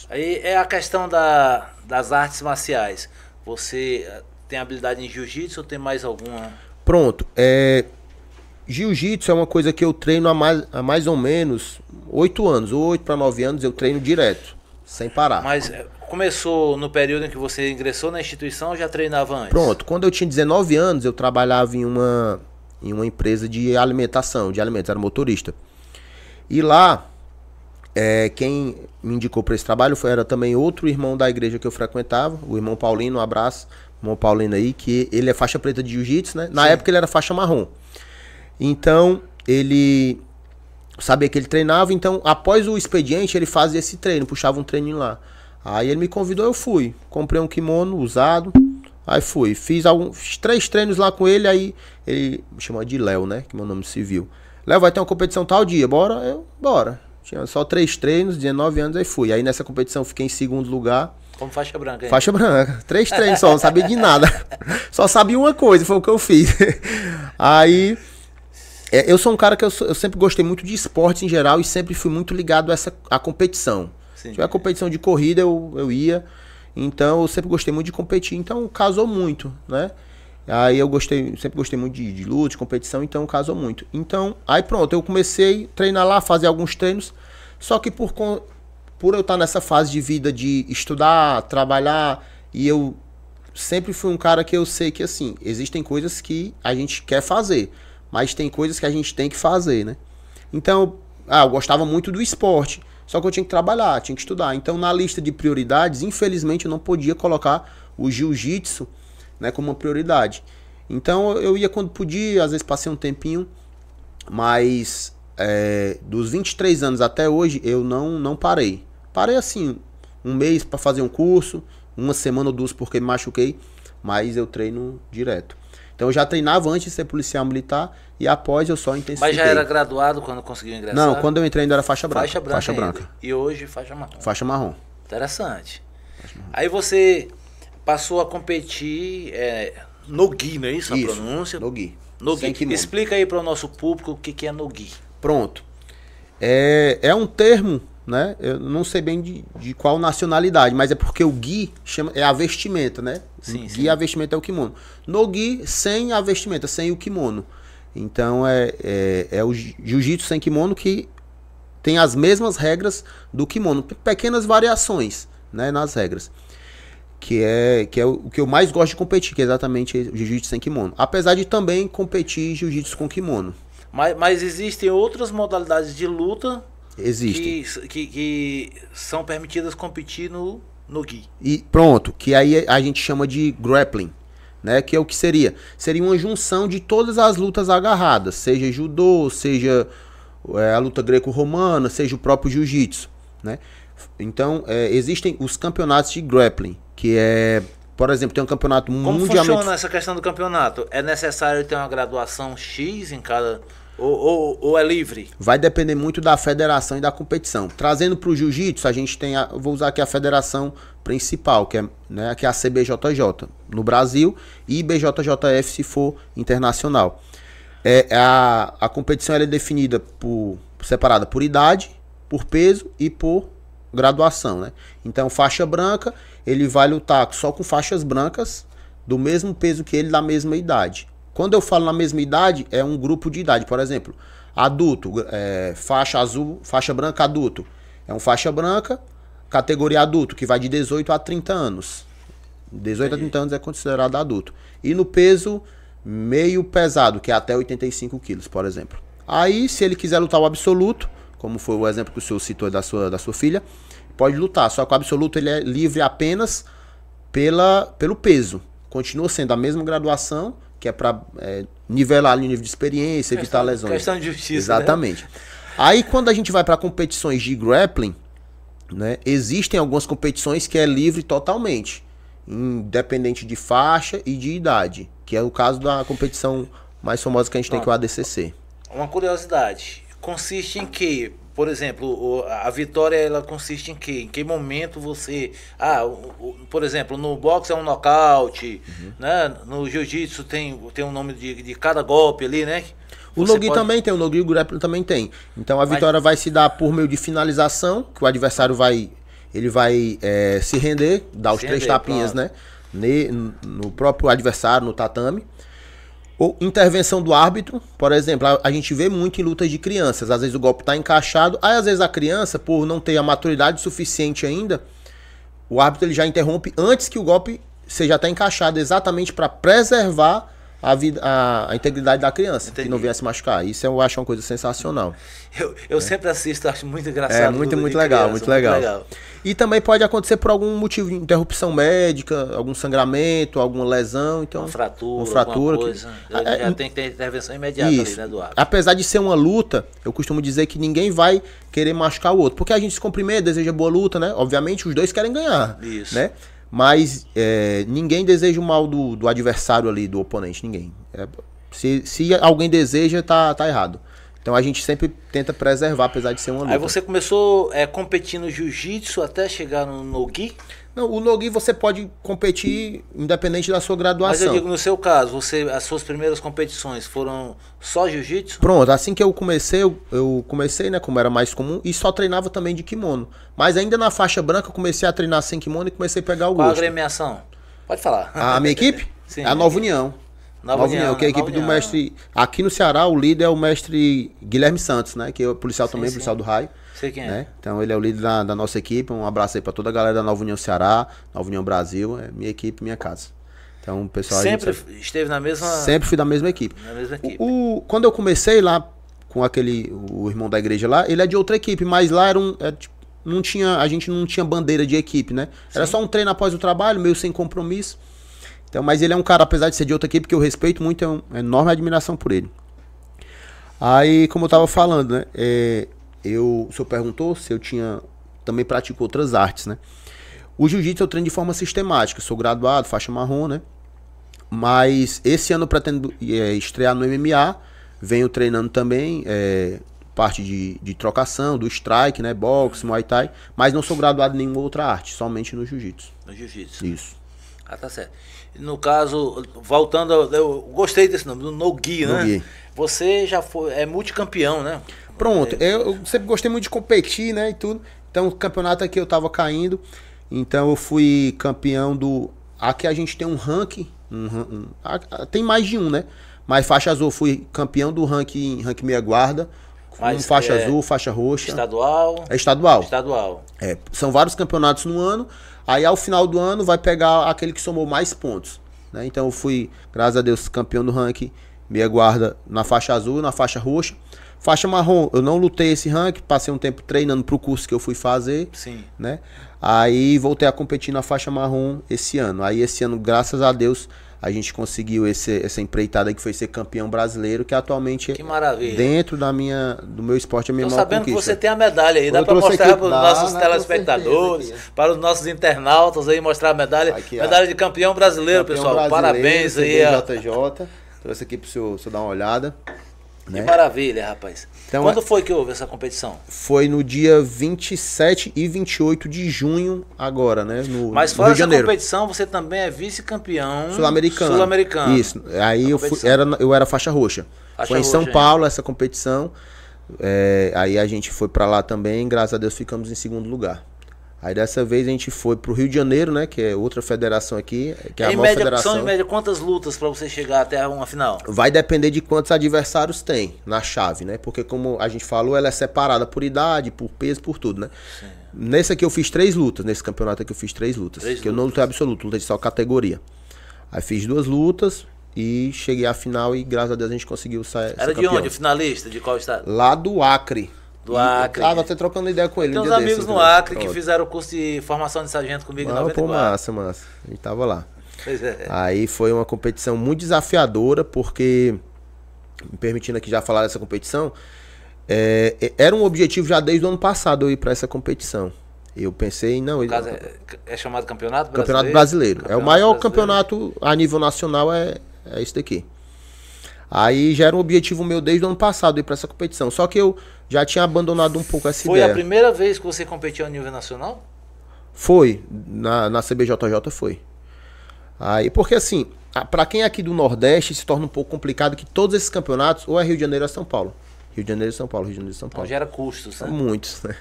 Aí é a questão das artes marciais. Você tem habilidade em jiu-jitsu ou tem mais alguma? Pronto. Jiu-jitsu é uma coisa que eu treino há mais ou menos 8 anos. 8 para 9 anos eu treino direto, sem parar. Mas começou no período em que você ingressou na instituição ou já treinava antes? Pronto. Quando eu tinha 19 anos, eu trabalhava em uma empresa de alimentação, de alimentos, era motorista. E lá, quem me indicou para esse trabalho era também outro irmão da igreja que eu frequentava, o irmão Paulino, um abraço, irmão Paulino aí, que ele é faixa preta de jiu-jitsu, né? Na época ele era faixa marrom. Então, ele sabia que ele treinava, então após o expediente ele fazia esse treino, puxava um treininho lá. Aí ele me convidou, eu fui, comprei um kimono usado, aí fui, fiz 3 treinos lá com ele, aí ele me chamou de Léo, né, que é meu nome civil. Léo, vai ter uma competição tal dia, bora? Bora. Tinha só 3 treinos, 19 anos, aí fui. Aí nessa competição fiquei em 2º lugar. Como faixa branca, hein? Faixa branca. 3 treinos só, não sabia de nada. Só sabia uma coisa, foi o que eu fiz. Aí, eu sou um cara que eu sempre gostei muito de esportes em geral e sempre fui muito ligado a competição. Sim. Se tiver competição de corrida, eu ia. Então, eu sempre gostei muito de competir. Então, casou muito, né? Aí sempre gostei muito de luta, de competição, então casou muito. Então, aí pronto, eu comecei a treinar lá, fazer alguns treinos. Só que por eu estar nessa fase de vida de estudar, trabalhar, e eu sempre fui um cara que eu sei que assim, existem coisas que a gente quer fazer, mas tem coisas que a gente tem que fazer, né? Então, eu gostava muito do esporte, só que eu tinha que trabalhar, tinha que estudar. Então, na lista de prioridades, infelizmente, eu não podia colocar o jiu-jitsu, né, como uma prioridade. Então eu ia quando podia, às vezes passei um tempinho, mas dos 23 anos até hoje, eu não parei. Parei assim, um mês para fazer um curso, uma semana ou duas porque me machuquei, mas eu treino direto. Então eu já treinava antes de ser policial militar e após eu só intensifiquei. Mas já era graduado quando conseguiu ingressar? Não, quando eu entrei ainda era faixa branca. Faixa branca. E hoje faixa marrom. Faixa marrom. Interessante. Aí você passou a competir no gi, não é isso? Isso, a pronúncia? no gi. No gi. Explica aí para o nosso público o que é no gi. Pronto. É um termo, né? Eu não sei bem de qual nacionalidade, mas é porque o gi é a vestimenta, né? Sim, gi, a vestimenta é o kimono. No gi, sem a vestimenta, sem o kimono. Então é o jiu-jitsu sem kimono que tem as mesmas regras do kimono. Pequenas variações, né, nas regras. Que é o que eu mais gosto de competir, que é exatamente o jiu-jitsu sem kimono. Apesar de também competir jiu-jitsu com kimono. Mas existem outras modalidades de luta que são permitidas competir no gi. E pronto, que aí a gente chama de grappling, né? Que é o que seria? Seria uma junção de todas as lutas agarradas, seja judô, seja a luta greco-romana, seja o próprio jiu-jitsu, né? Então, existem os campeonatos de grappling, que por exemplo, tem um campeonato mundialmente... Como funciona essa questão do campeonato? É necessário ter uma graduação X em cada... Ou é livre? Vai depender muito da federação e da competição. Trazendo para o jiu-jitsu, a gente tem, vou usar aqui a federação principal, que é a CBJJ no Brasil, e BJJF se for internacional. A competição é definida separada por idade, por peso e por graduação, né? Então, faixa branca, ele vai lutar só com faixas brancas do mesmo peso que ele, da mesma idade. Quando eu falo na mesma idade, é um grupo de idade. Por exemplo, adulto, faixa azul, faixa branca adulto. É um faixa branca, categoria adulto, que vai de 18 a 30 anos. 18 a 30 anos é considerado adulto. E no peso meio pesado, que é até 85 quilos, por exemplo. Aí, se ele quiser lutar o absoluto, como foi o exemplo que o senhor citou da sua filha, pode lutar. Só que o absoluto ele é livre apenas pelo peso. Continua sendo a mesma graduação, que é para nivelar ali o nível de experiência, evitar lesões. Questão de justiça. Exatamente. Né? Aí quando a gente vai para competições de grappling, né, existem algumas competições que é livre totalmente, independente de faixa e de idade, que é o caso da competição mais famosa que a gente tem, que é o ADCC. Uma curiosidade, consiste em que, por exemplo, a vitória ela consiste em que? Em que momento você... por exemplo, no boxe é um nocaute, né? No jiu-jitsu tem um nome de cada golpe ali, né? O no-gi também tem, o no-gi e o grappling também tem. Então a vitória vai se dar por meio de finalização, que o adversário vai se render, dar os 3 tapinhas, né? No próprio adversário, no tatame. Ou intervenção do árbitro, por exemplo, a gente vê muito em lutas de crianças. Às vezes o golpe está encaixado, aí às vezes a criança, por não ter a maturidade suficiente ainda, o árbitro ele já interrompe antes que o golpe seja até encaixado, exatamente para preservar a integridade da criança. Entendi. Que não venha se machucar. Isso eu acho uma coisa sensacional. Eu sempre assisto, acho muito engraçado. Muito legal, muito legal. E também pode acontecer por algum motivo de interrupção médica, algum sangramento, alguma lesão. Então, uma fratura coisa. Já tem que ter intervenção imediata ali, né, do árbitro. Apesar de ser uma luta, eu costumo dizer que ninguém vai querer machucar o outro. Porque a gente se cumprimenta, deseja boa luta, né? Obviamente os dois querem ganhar. Isso. Né? Mas ninguém deseja o mal do adversário ali, do oponente, ninguém. Se alguém deseja, tá errado. Então a gente sempre tenta preservar, apesar de ser uma luta. Aí você começou competindo jiu-jitsu até chegar no no-gi? Não, o no-gi você pode competir independente da sua graduação. Mas eu digo, no seu caso, as suas primeiras competições foram só jiu-jitsu? Pronto, assim que eu comecei, né, como era mais comum, e só treinava também de kimono. Mas ainda na faixa branca eu comecei a treinar sem kimono e comecei a pegar o gosto. Qual a agremiação? Pode falar. A minha equipe? Sim. A Nova União. Nova União, que é a equipe do mestre... Aqui no Ceará, o líder é o mestre Guilherme Santos, né? Que é policial também, policial do raio. Sei quem né? Então ele é o líder da nossa equipe. Um abraço aí pra toda a galera da Nova União Ceará, Nova União Brasil. É minha equipe, minha casa. Então o pessoal... Sempre esteve na mesma... Sempre fui da mesma equipe. Na mesma equipe. Quando eu comecei lá, com o irmão da igreja lá, ele é de outra equipe, mas lá era a gente não tinha bandeira de equipe, né? Era só um treino após o trabalho, meio sem compromisso. Então, mas ele é um cara, apesar de ser de outra equipe, que eu respeito muito, é uma enorme admiração por ele. Aí, como eu tava falando, né? O senhor perguntou se eu também pratico outras artes, né? O jiu-jitsu eu treino de forma sistemática. Eu sou graduado, faixa marrom, né? Mas esse ano eu pretendo estrear no MMA. Venho treinando também parte de trocação, do strike, né? Boxe, Muay Thai. Mas não sou graduado em nenhuma outra arte, somente no jiu-jitsu. No jiu-jitsu. Isso. Ah, tá certo. No caso, voltando, eu gostei desse nome, do No-Gi, né? No-Gi. Você já é multicampeão, né? Pronto, eu sempre gostei muito de competir, né, e tudo. Então, o campeonato aqui eu tava caindo. Então, eu fui campeão do... Aqui a gente tem um ranking. Tem mais de um, né? Mas faixa azul, fui campeão do ranking meia guarda. Com faixa azul, faixa roxa. Estadual? É estadual. Estadual. São vários campeonatos no ano. Aí, ao final do ano, vai pegar aquele que somou mais pontos, né? Então, eu fui, graças a Deus, campeão do ranking meia guarda na faixa azul e na faixa roxa. Faixa marrom, eu não lutei esse ranking, passei um tempo treinando pro curso que eu fui fazer. Sim. Né? Aí voltei a competir na faixa marrom esse ano. Aí esse ano, graças a Deus, a gente conseguiu essa empreitada que foi ser campeão brasileiro, que atualmente que maravilha. Dentro do meu esporte é a minha maior conquista. Tô sabendo que você tem a medalha aí, dá para mostrar para os nossos telespectadores, para os nossos internautas aí, mostrar a medalha. Aqui, medalha de campeão brasileiro, pessoal. Brasileiro, parabéns aí. JJ, trouxe aqui para o senhor dar uma olhada. Que maravilha, rapaz. Então, quando foi que houve essa competição? Foi no dia 27 e 28 de junho, agora, né? Mas fora essa competição, você também é vice-campeão sul-americano. Sul-americano. Isso. Aí eu era faixa roxa. Foi em São Paulo essa competição. Aí a gente foi pra lá também, graças a Deus ficamos em segundo lugar. Aí dessa vez a gente foi pro Rio de Janeiro, né? Que é outra federação aqui, que é a maior federação. São em média quantas lutas para você chegar até uma final? Vai depender de quantos adversários tem na chave, né? Porque como a gente falou, ela é separada por idade, por peso, por tudo, né? Sim. Nesse aqui eu fiz 3 lutas, nesse campeonato aqui eu fiz 3 lutas. Eu não lutei absoluto, lutei só categoria. Aí fiz 2 lutas e cheguei à final e graças a Deus a gente conseguiu sair. Era de onde? O finalista? De qual estado? Lá do Acre. Do Acre. Tava até trocando ideia com ele. Tem uns amigos no Acre que fizeram o curso de formação de sargento comigo em 94. Pô, massa. A gente tava lá. Pois é. Aí foi uma competição muito desafiadora, porque, me permitindo aqui já falar dessa competição, era um objetivo já desde o ano passado eu ir para essa competição. Eu pensei, não... No caso, é chamado Campeonato Brasileiro? Campeonato Brasileiro. É o maior campeonato a nível nacional, é esse daqui. Aí já era um objetivo meu desde o ano passado ir para essa competição. Só que eu já tinha abandonado um pouco essa ideia. Foi a primeira vez que você competiu a nível nacional? Foi. Na CBJJ foi. Aí, porque assim, para quem é aqui do Nordeste, se torna um pouco complicado que todos esses campeonatos, ou é Rio de Janeiro ou é São Paulo. Rio de Janeiro e São Paulo, Rio de Janeiro e São Paulo. Então gera custos, né? Muitos, né?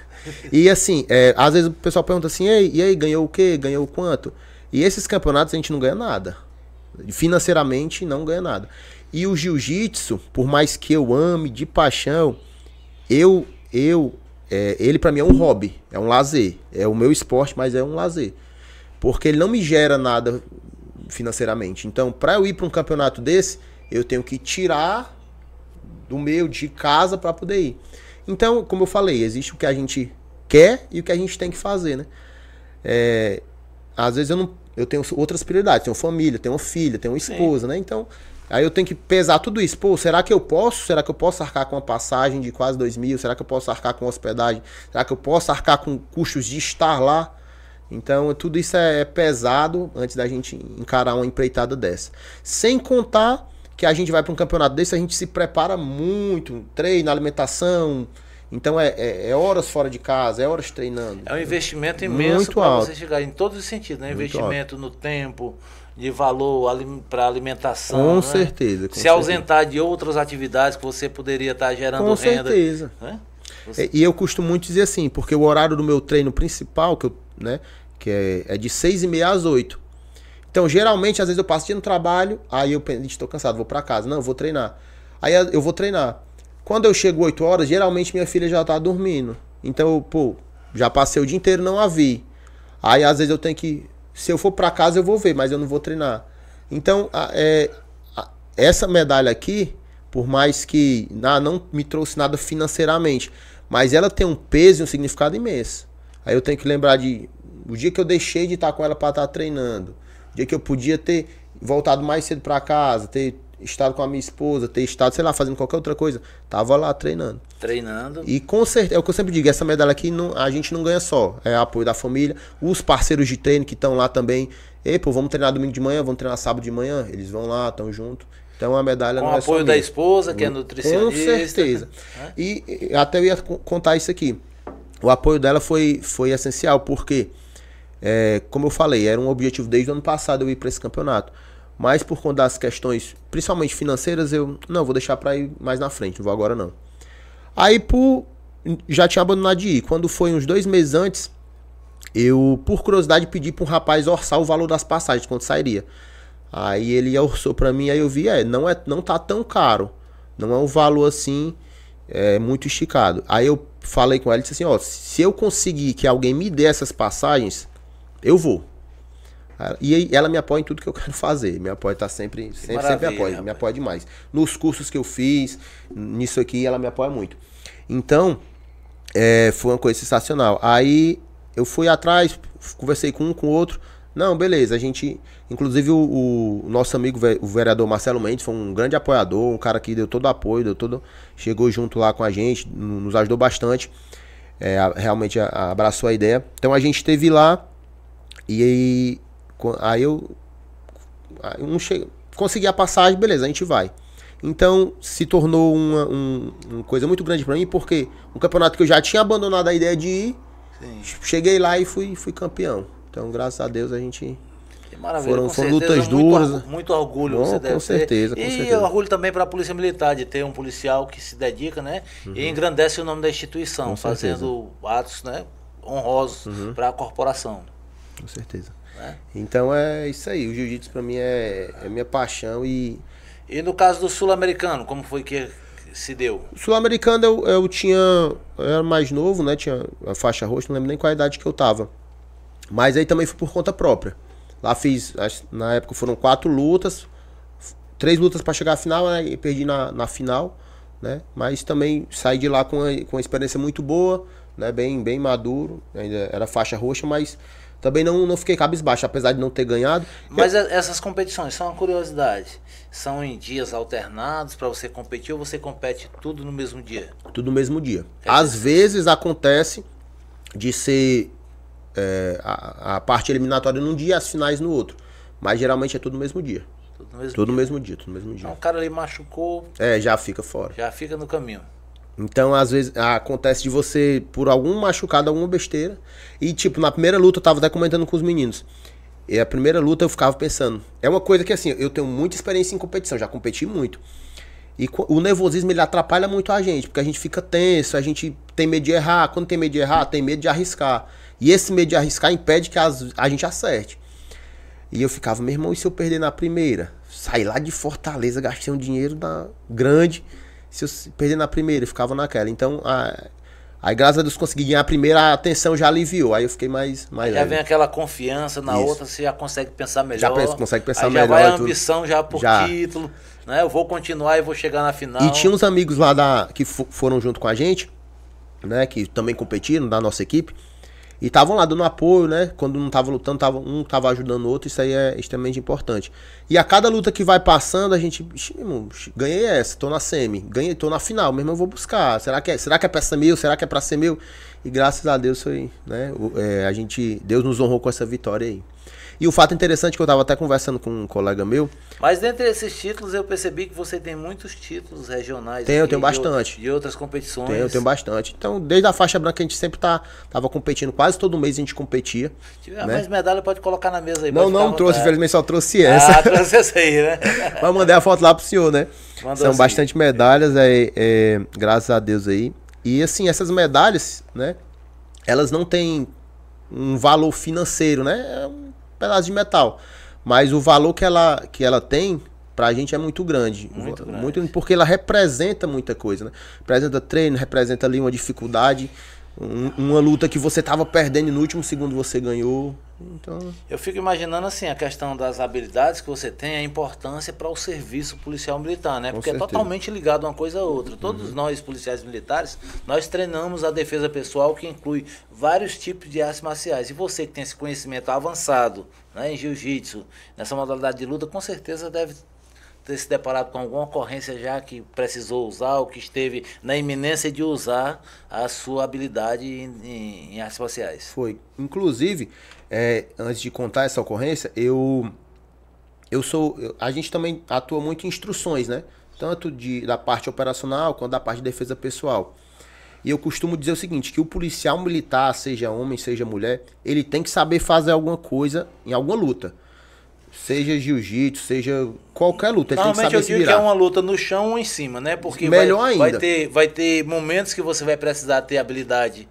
E assim, às vezes o pessoal pergunta assim, e aí, ganhou o quê? Ganhou quanto? E esses campeonatos a gente não ganha nada. Financeiramente não ganha nada. E o jiu-jitsu, por mais que eu ame de paixão, ele pra mim é um hobby, é um lazer. É o meu esporte, mas é um lazer. Porque ele não me gera nada financeiramente. Então, pra eu ir pra um campeonato desse, eu tenho que tirar de casa pra poder ir. Então, como eu falei, existe o que a gente quer e o que a gente tem que fazer, né? Às vezes eu tenho outras prioridades, tenho família, tenho uma filha, tenho uma esposa, né? Então, aí eu tenho que pesar tudo isso. Pô, será que eu posso? Será que eu posso arcar com uma passagem de quase 2.000? Será que eu posso arcar com hospedagem? Será que eu posso arcar com custos de estar lá? Então, tudo isso é pesado antes da gente encarar uma empreitada dessa. Sem contar que a gente vai para um campeonato desse, a gente se prepara muito, treino, alimentação. Então, é horas fora de casa, é horas treinando. É um investimento imenso para você chegar em todos os sentidos, né? Investimento no tempo, de valor para alimentação. Com né? certeza. Se ausentar de outras atividades que você poderia estar gerando renda. Com certeza. Né? E eu costumo muito dizer assim, porque o horário do meu treino principal, que é de 6h30 às 8h. Então, geralmente, às vezes eu passo o dia no trabalho, aí eu penso, estou cansado, vou para casa. Não, eu vou treinar. Aí eu vou treinar. Quando eu chego 8 horas, geralmente minha filha já tá dormindo. Então, já passei o dia inteiro, não a vi. Aí, às vezes, eu tenho que... Se eu for para casa, eu vou ver, mas eu não vou treinar. Então, essa medalha aqui, por mais que não me trouxe nada financeiramente, mas ela tem um peso e um significado imenso. Aí eu tenho que lembrar o dia que eu deixei de estar com ela para estar treinando, o dia que eu podia ter voltado mais cedo para casa, ter estado com a minha esposa, ter estado, sei lá, fazendo qualquer outra coisa, tava lá treinando. Treinando. E com certeza, é o que eu sempre digo, essa medalha aqui a gente não ganha só. É apoio da família, os parceiros de treino que estão lá também. Ei, pô, vamos treinar domingo de manhã, vamos treinar sábado de manhã. Eles vão lá, estão junto. Então a medalha com não é só apoio da esposa, que é nutricionista. Com certeza. E até eu ia contar isso aqui. O apoio dela foi essencial, porque, como eu falei, era um objetivo desde o ano passado eu ir para esse campeonato. Mas por conta das questões, principalmente financeiras, eu não vou deixar para ir mais na frente, não vou agora não. Aí já tinha abandonado de ir. Quando foi uns 2 meses antes, eu, por curiosidade, pedi para um rapaz orçar o valor das passagens, quanto sairia. Aí ele orçou para mim, aí eu vi, não tá tão caro. Não é um valor assim, muito esticado. Aí eu falei com ela e disse assim, ó, se eu conseguir que alguém me dê essas passagens, eu vou. E ela me apoia em tudo que eu quero fazer. Me apoia, tá sempre apoia. Me apoia demais. Nos cursos que eu fiz, nisso aqui, ela me apoia muito. Então, foi uma coisa sensacional. Aí eu fui atrás, conversei com um, com o outro. Não, beleza, a gente... Inclusive o nosso amigo, o vereador Marcelo Mendes, foi um grande apoiador, um cara que deu todo o apoio, chegou junto lá com a gente, nos ajudou bastante. Realmente abraçou a ideia. Então a gente esteve lá e aí eu consegui a passagem, beleza, a gente vai. Então se tornou uma coisa muito grande pra mim, porque um campeonato que eu já tinha abandonado a ideia de ir, sim, cheguei lá e fui campeão. Então graças a Deus a gente... Maravilha, foram lutas duras. Muito orgulho você deve ter. Com certeza. E orgulho também para a Polícia Militar, de ter um policial que se dedica, né? E engrandece o nome da instituição, fazendo atos, né, honrosos para a corporação. Com certeza. Então é isso aí, o jiu-jitsu para mim é minha paixão. E no caso do sul-americano, como foi que se deu? O sul-americano eu era mais novo, né? Tinha a faixa roxa, não lembro nem qual a idade que eu tava. Mas aí também foi por conta própria. Lá fiz, na época foram 4 lutas, 3 lutas para chegar à final, né? E perdi na final, né? Mas também saí de lá com uma experiência muito boa, né? Bem maduro, ainda era faixa roxa, mas também não fiquei cabisbaixo, apesar de não ter ganhado. Mas essas competições são uma curiosidade, são em dias alternados para você competir, ou você compete tudo no mesmo dia? Tudo no mesmo dia. Às vezes acontece de ser... a parte eliminatória num dia, as finais no outro. Mas geralmente é tudo no mesmo dia. Tudo no mesmo dia. Então o cara ali machucou. Já fica fora. Já fica no caminho. Então, às vezes, acontece de você, por algum machucado, alguma besteira. E, tipo, na primeira luta, eu tava até comentando com os meninos. E a primeira luta eu ficava pensando. É uma coisa que, assim, eu tenho muita experiência em competição, já competi muito. E o nervosismo, ele atrapalha muito a gente, porque a gente fica tenso, a gente tem medo de errar. Quando tem medo de errar, tem medo de arriscar. E esse medo de arriscar impede que a gente acerte. E eu ficava, meu irmão, e se eu perder na primeira? Saí lá de Fortaleza, gastei um dinheiro grande. Se eu perder na primeira, eu ficava naquela. Então, aí graças a Deus consegui ganhar a primeira, a tensão já aliviou. Aí eu fiquei mais já leve. Vem aquela confiança, na outra você já consegue pensar melhor. Já consegue pensar aí melhor. Já vai a ambição já por título, né? Eu vou continuar e vou chegar na final. E tinha uns amigos lá que foram junto com a gente, né? Que também competiram, da nossa equipe. E estavam lá dando apoio, né? Quando não tava lutando, um tava ajudando o outro. Isso aí é extremamente importante. E a cada luta que vai passando, a gente... Irmão, ganhei essa, tô na semi. Tô na final, mesmo eu vou buscar. Será que é pra ser meu? Será que é pra ser meu? E graças a Deus foi, né? Deus nos honrou com essa vitória aí. E o fato interessante que eu tava até conversando com um colega meu... Mas dentre esses títulos, eu percebi que você tem muitos títulos regionais. Eu tenho bastante. De outras competições. Eu tenho bastante. Então, desde a faixa branca, a gente sempre tava competindo. Quase todo mês a gente competia. Se tiver mais medalha, pode colocar na mesa aí. Não trouxe, infelizmente só trouxe essa. Trouxe essa aí, né? Mas mandei a foto lá pro senhor, né? São assim. Bastante medalhas, graças a Deus aí. E assim, essas medalhas, né? Elas não têm um valor financeiro, né? É um pedaço de metal. Mas o valor que ela tem, pra gente é muito grande. Muito, porque ela representa muita coisa, né? Representa treino, representa ali uma dificuldade, uma luta que você tava perdendo e no último segundo você ganhou. Então... Eu fico imaginando assim, a questão das habilidades que você tem, a importância para o serviço policial militar, né? Porque é totalmente ligado uma coisa a outra. Todos nós, policiais militares, nós treinamos a defesa pessoal, que inclui vários tipos de artes marciais. E você que tem esse conhecimento avançado, né, em jiu-jitsu, nessa modalidade de luta, com certeza deve ter se deparado com alguma ocorrência já que precisou usar ou que esteve na iminência de usar a sua habilidade em artes marciais? Foi. Inclusive, antes de contar essa ocorrência, a gente também atua muito em instruções, né? Tanto da parte operacional quanto da parte de defesa pessoal. E eu costumo dizer o seguinte, que o policial militar, seja homem, seja mulher, ele tem que saber fazer alguma coisa em alguma luta. Seja jiu-jitsu, seja qualquer luta, ele tem que saber se virar. Normalmente eu digo que é uma luta no chão ou em cima, né? Porque melhor ainda. Vai ter momentos que você vai precisar ter habilidade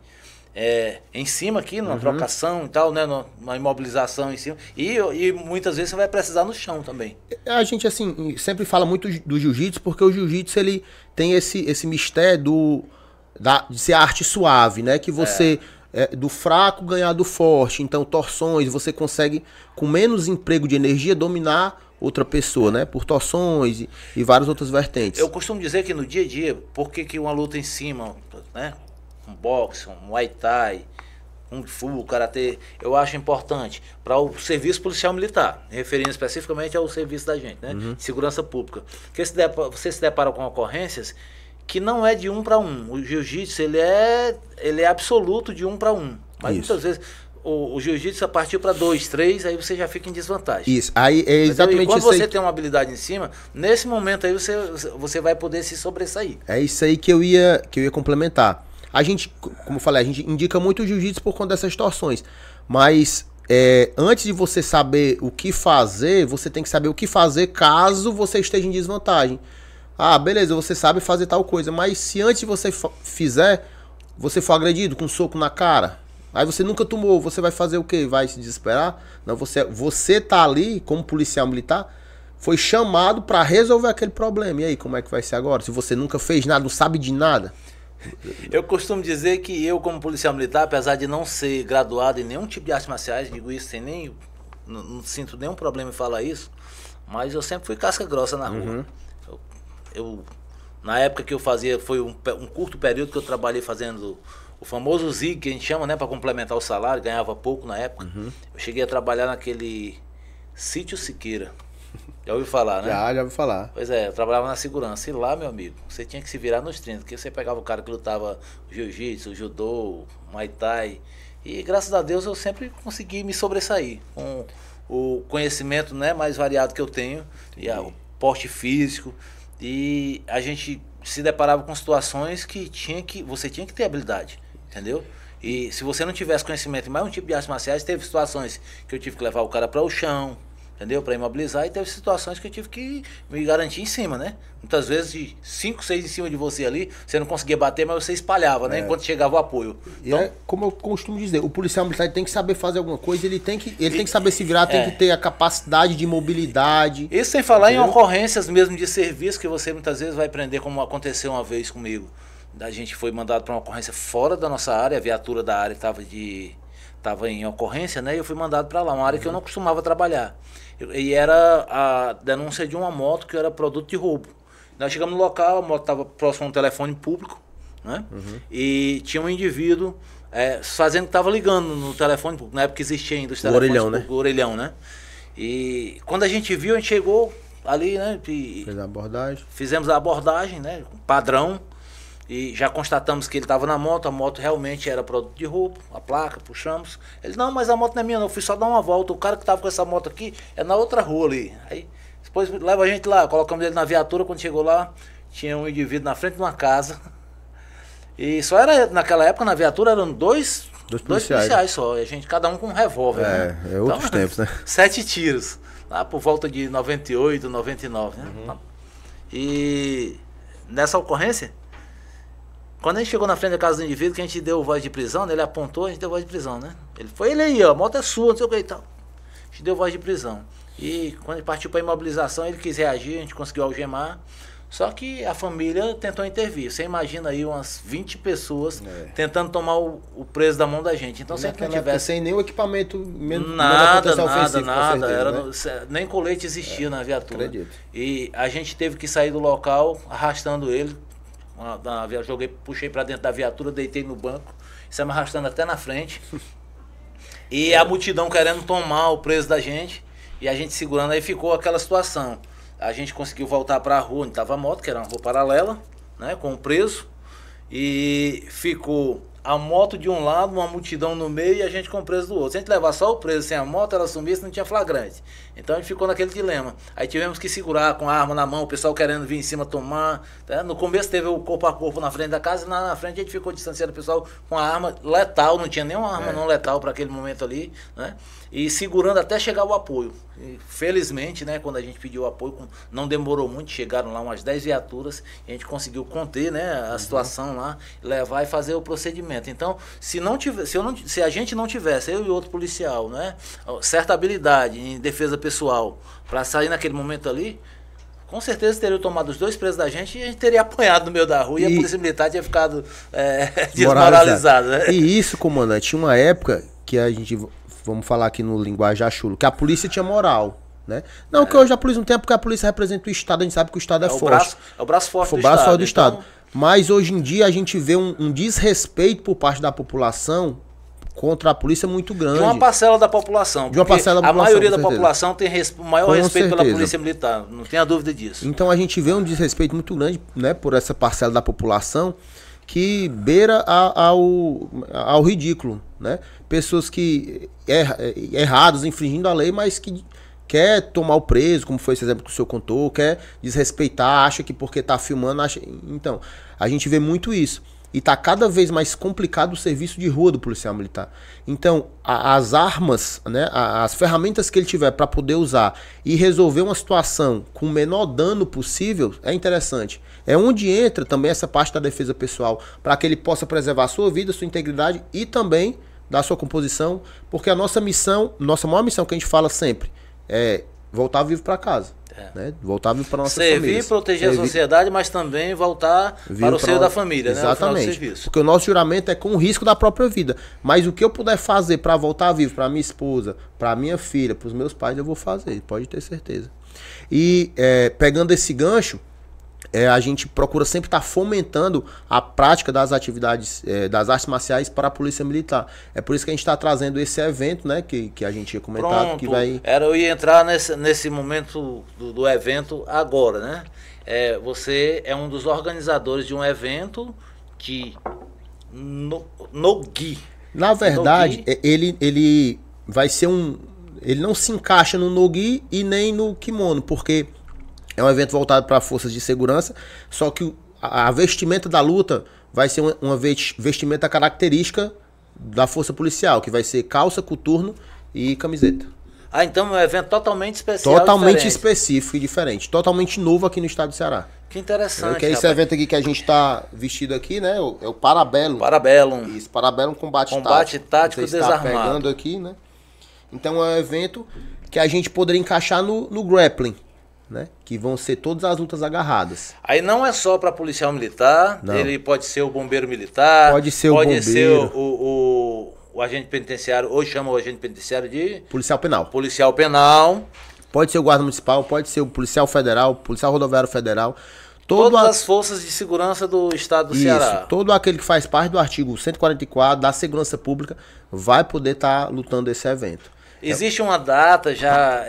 em cima aqui, numa trocação e tal, né? Numa imobilização em cima. E muitas vezes você vai precisar no chão também. A gente, assim, sempre fala muito do jiu-jitsu, porque o jiu-jitsu, ele tem esse mistério de ser arte suave, né? Que você, do fraco ganhar do forte. Então, torções, você consegue, com menos emprego de energia, dominar outra pessoa, né? Por torções e várias outras vertentes. Eu costumo dizer que no dia a dia, por que uma luta em cima, né? Um boxe, um muay thai, kung fu, karatê, eu acho importante para o serviço policial militar, referindo especificamente ao serviço da gente, né? De segurança pública. Porque você se depara com ocorrências que não é de 1 para 1. O jiu-jitsu, ele é absoluto de 1 para 1. Mas muitas vezes o jiu-jitsu, a partir para 2, 3, aí você já fica em desvantagem. Isso, aí é exatamente isso. E quando você tem uma habilidade em cima, nesse momento aí você vai poder se sobressair. É isso aí que eu ia complementar. A gente, como eu falei, a gente indica muito o jiu-jitsu por conta dessas torções. Mas antes de você saber o que fazer, você tem que saber o que fazer caso você esteja em desvantagem. Ah, beleza, você sabe fazer tal coisa, mas se antes de você fizer, você for agredido com um soco na cara, aí você nunca tomou, você vai fazer o quê? Vai se desesperar? Não, você tá ali como policial militar, foi chamado para resolver aquele problema. E aí, como é que vai ser agora? Se você nunca fez nada, não sabe de nada. Eu costumo dizer que eu, como policial militar, apesar de não ser graduado em nenhum tipo de artes marciais, digo isso sem não sinto nenhum problema em falar isso, mas eu sempre fui casca grossa na rua. Na época que eu fazia, foi um curto período que eu trabalhei fazendo o famoso ZIG, que a gente chama, né, para complementar o salário, ganhava pouco na época. Eu cheguei a trabalhar naquele Sítio Siqueira. Já ouviu falar, né? Já ouvi falar. Pois é, eu trabalhava na segurança. E lá, meu amigo, você tinha que se virar nos 30, porque você pegava o cara que lutava jiu-jitsu, judô, muay thai. E graças a Deus eu sempre consegui me sobressair com o conhecimento, né, mais variado que eu tenho, e o porte físico. E a gente se deparava com situações que você tinha que ter habilidade, entendeu? E se você não tivesse conhecimento em mais um tipo de artes marciais, teve situações que eu tive que levar o cara para o chão, entendeu? Para imobilizar, e teve situações que eu tive que me garantir em cima, né? Muitas vezes de 5, 6 em cima de você ali, você não conseguia bater, mas você espalhava, né? Enquanto chegava o apoio. Então, como eu costumo dizer, o policial militar tem que saber fazer alguma coisa, ele tem que saber se virar, tem que ter a capacidade de mobilidade. Isso sem falar em ocorrências mesmo de serviço, que você muitas vezes vai prender, como aconteceu uma vez comigo. A gente foi mandado para uma ocorrência fora da nossa área, a viatura da área estava em ocorrência, né? E eu fui mandado para lá, uma área que eu não costumava trabalhar. E era a denúncia de uma moto que era produto de roubo. Nós chegamos no local, a moto estava próximo a um telefone público, né? E tinha um indivíduo fazendo que estava ligando no telefone público. Na época existia ainda os telefones públicos, o orelhão, né? E quando a gente viu, a gente chegou ali, né? Fez a abordagem. Fizemos a abordagem, né? Padrão. E já constatamos que ele estava na moto, a moto realmente era produto de roubo, a placa, puxamos. Ele, não, mas a moto não é minha não, eu fui só dar uma volta, o cara que estava com essa moto aqui é na outra rua ali. Aí depois leva a gente lá, colocamos ele na viatura, quando chegou lá, tinha um indivíduo na frente de uma casa. E só era, naquela época, na viatura eram dois policiais só, e a gente, cada um com um revólver. Né? É outros tempos, né? 7 tiros, lá por volta de 98, 99, né? E nessa ocorrência, quando a gente chegou na frente da casa do indivíduo, que a gente deu voz de prisão, né? Ele apontou, a gente deu voz de prisão, né? Ele aí, ó, a moto é sua, não sei o que e tal. A gente deu voz de prisão. E quando ele partiu para a imobilização, ele quis reagir, a gente conseguiu algemar. Só que a família tentou intervir. Você imagina aí umas 20 pessoas tentando tomar o preso da mão da gente. Então, se a gente não tivesse... Sem nenhum equipamento... Nada. Nem colete existia na viatura. Acredito. E a gente teve que sair do local arrastando ele. Puxei para dentro da viatura, deitei no banco, estamos arrastando até na frente. E a multidão querendo tomar o preso da gente, e a gente segurando, aí ficou aquela situação. a gente conseguiu voltar para a rua onde estava a moto, que era uma rua paralela, né, com o preso, e ficou a moto de um lado, uma multidão no meio e a gente com o preso do outro. Se a gente levar só o preso sem a moto, ela sumisse, não tinha flagrante. Então a gente ficou naquele dilema. Aí tivemos que segurar com a arma na mão, o pessoal querendo vir em cima tomar. Tá? No começo teve o corpo a corpo na frente da casa e lá na frente a gente ficou distanciando o pessoal com a arma letal, não tinha nenhuma arma não letal para aquele momento ali, né? E segurando até chegar o apoio. E, felizmente, né, quando a gente pediu o apoio, não demorou muito, chegaram lá umas 10 viaturas, e a gente conseguiu conter, né, a situação lá, levar e fazer o procedimento. Então, se a gente não tivesse, eu e outro policial, né, certa habilidade em defesa pessoal para sair naquele momento ali, com certeza teria tomado os 2 presos da gente e a gente teria apanhado no meio da rua e a polícia militar tinha ficado desmoralizada. Né? E isso, comandante, tinha uma época que a gente, vamos falar aqui no linguagem chulo, que a polícia tinha moral, né? Não que hoje a polícia não tem, porque a polícia representa o Estado, a gente sabe que o Estado é forte. É o braço forte do Estado. Forte do Estado. Mas hoje em dia a gente vê um desrespeito por parte da população contra a polícia muito grande. De uma parcela da população. De uma parcela da população, a maioria da população tem o maior respeito pela polícia militar, não tenha dúvida disso. Então a gente vê um desrespeito muito grande, né, por essa parcela da população que beira ao ridículo, né? Pessoas que errados, infringindo a lei, mas que quer tomar o preso, como foi esse exemplo que o senhor contou, quer desrespeitar, acha que porque tá filmando, acha... Então, a gente vê muito isso. E tá cada vez mais complicado o serviço de rua do policial militar. Então, as armas, né, as ferramentas que ele tiver para poder usar e resolver uma situação com o menor dano possível, é interessante. É onde entra também essa parte da defesa pessoal, para que ele possa preservar a sua vida, sua integridade e também da sua composição, porque a nossa missão, nossa maior missão que a gente fala sempre, é voltar vivo para casa. Né? Voltar vivo para nossa família. Servir, proteger a sociedade, mas também voltar para o seio da família. Exatamente. Né? Serviço. Porque o nosso juramento é com o risco da própria vida. Mas o que eu puder fazer para voltar vivo para minha esposa, para minha filha, para os meus pais, eu vou fazer. Pode ter certeza. E pegando esse gancho, a gente procura sempre estar fomentando a prática das atividades das artes marciais para a polícia militar. É por isso que a gente está trazendo esse evento, né, que a gente tinha comentado. Pronto, que vai... eu ia entrar nesse momento do evento agora, né? Você é um dos organizadores de um evento que no GI. Na verdade, ele vai ser ele não se encaixa no no-gi e nem no kimono, porque é um evento voltado para forças de segurança, só que a vestimenta da luta vai ser uma vestimenta característica da força policial, que vai ser calça, coturno e camiseta. Ah, então é um evento totalmente especial. Totalmente específico e diferente. Totalmente novo aqui no estado do Ceará. Que interessante. Que é esse evento aqui que a gente está vestido aqui, né? É o Parabellum. Parabellum. Isso, Parabellum Combate Tático Desarmado. Está pegando aqui, né? Então é um evento que a gente poderia encaixar no grappling. Né? Que vão ser todas as lutas agarradas. Aí não é só para policial militar, não. Ele pode ser o bombeiro militar, pode ser o agente penitenciário, hoje chama o agente penitenciário de... Policial penal. Policial penal. Pode ser o guarda municipal, pode ser o policial federal, policial rodoviário federal. Todas as forças de segurança do estado do Ceará. Todo aquele que faz parte do artigo 144 da segurança pública vai poder estar lutando esse evento. Existe uma data já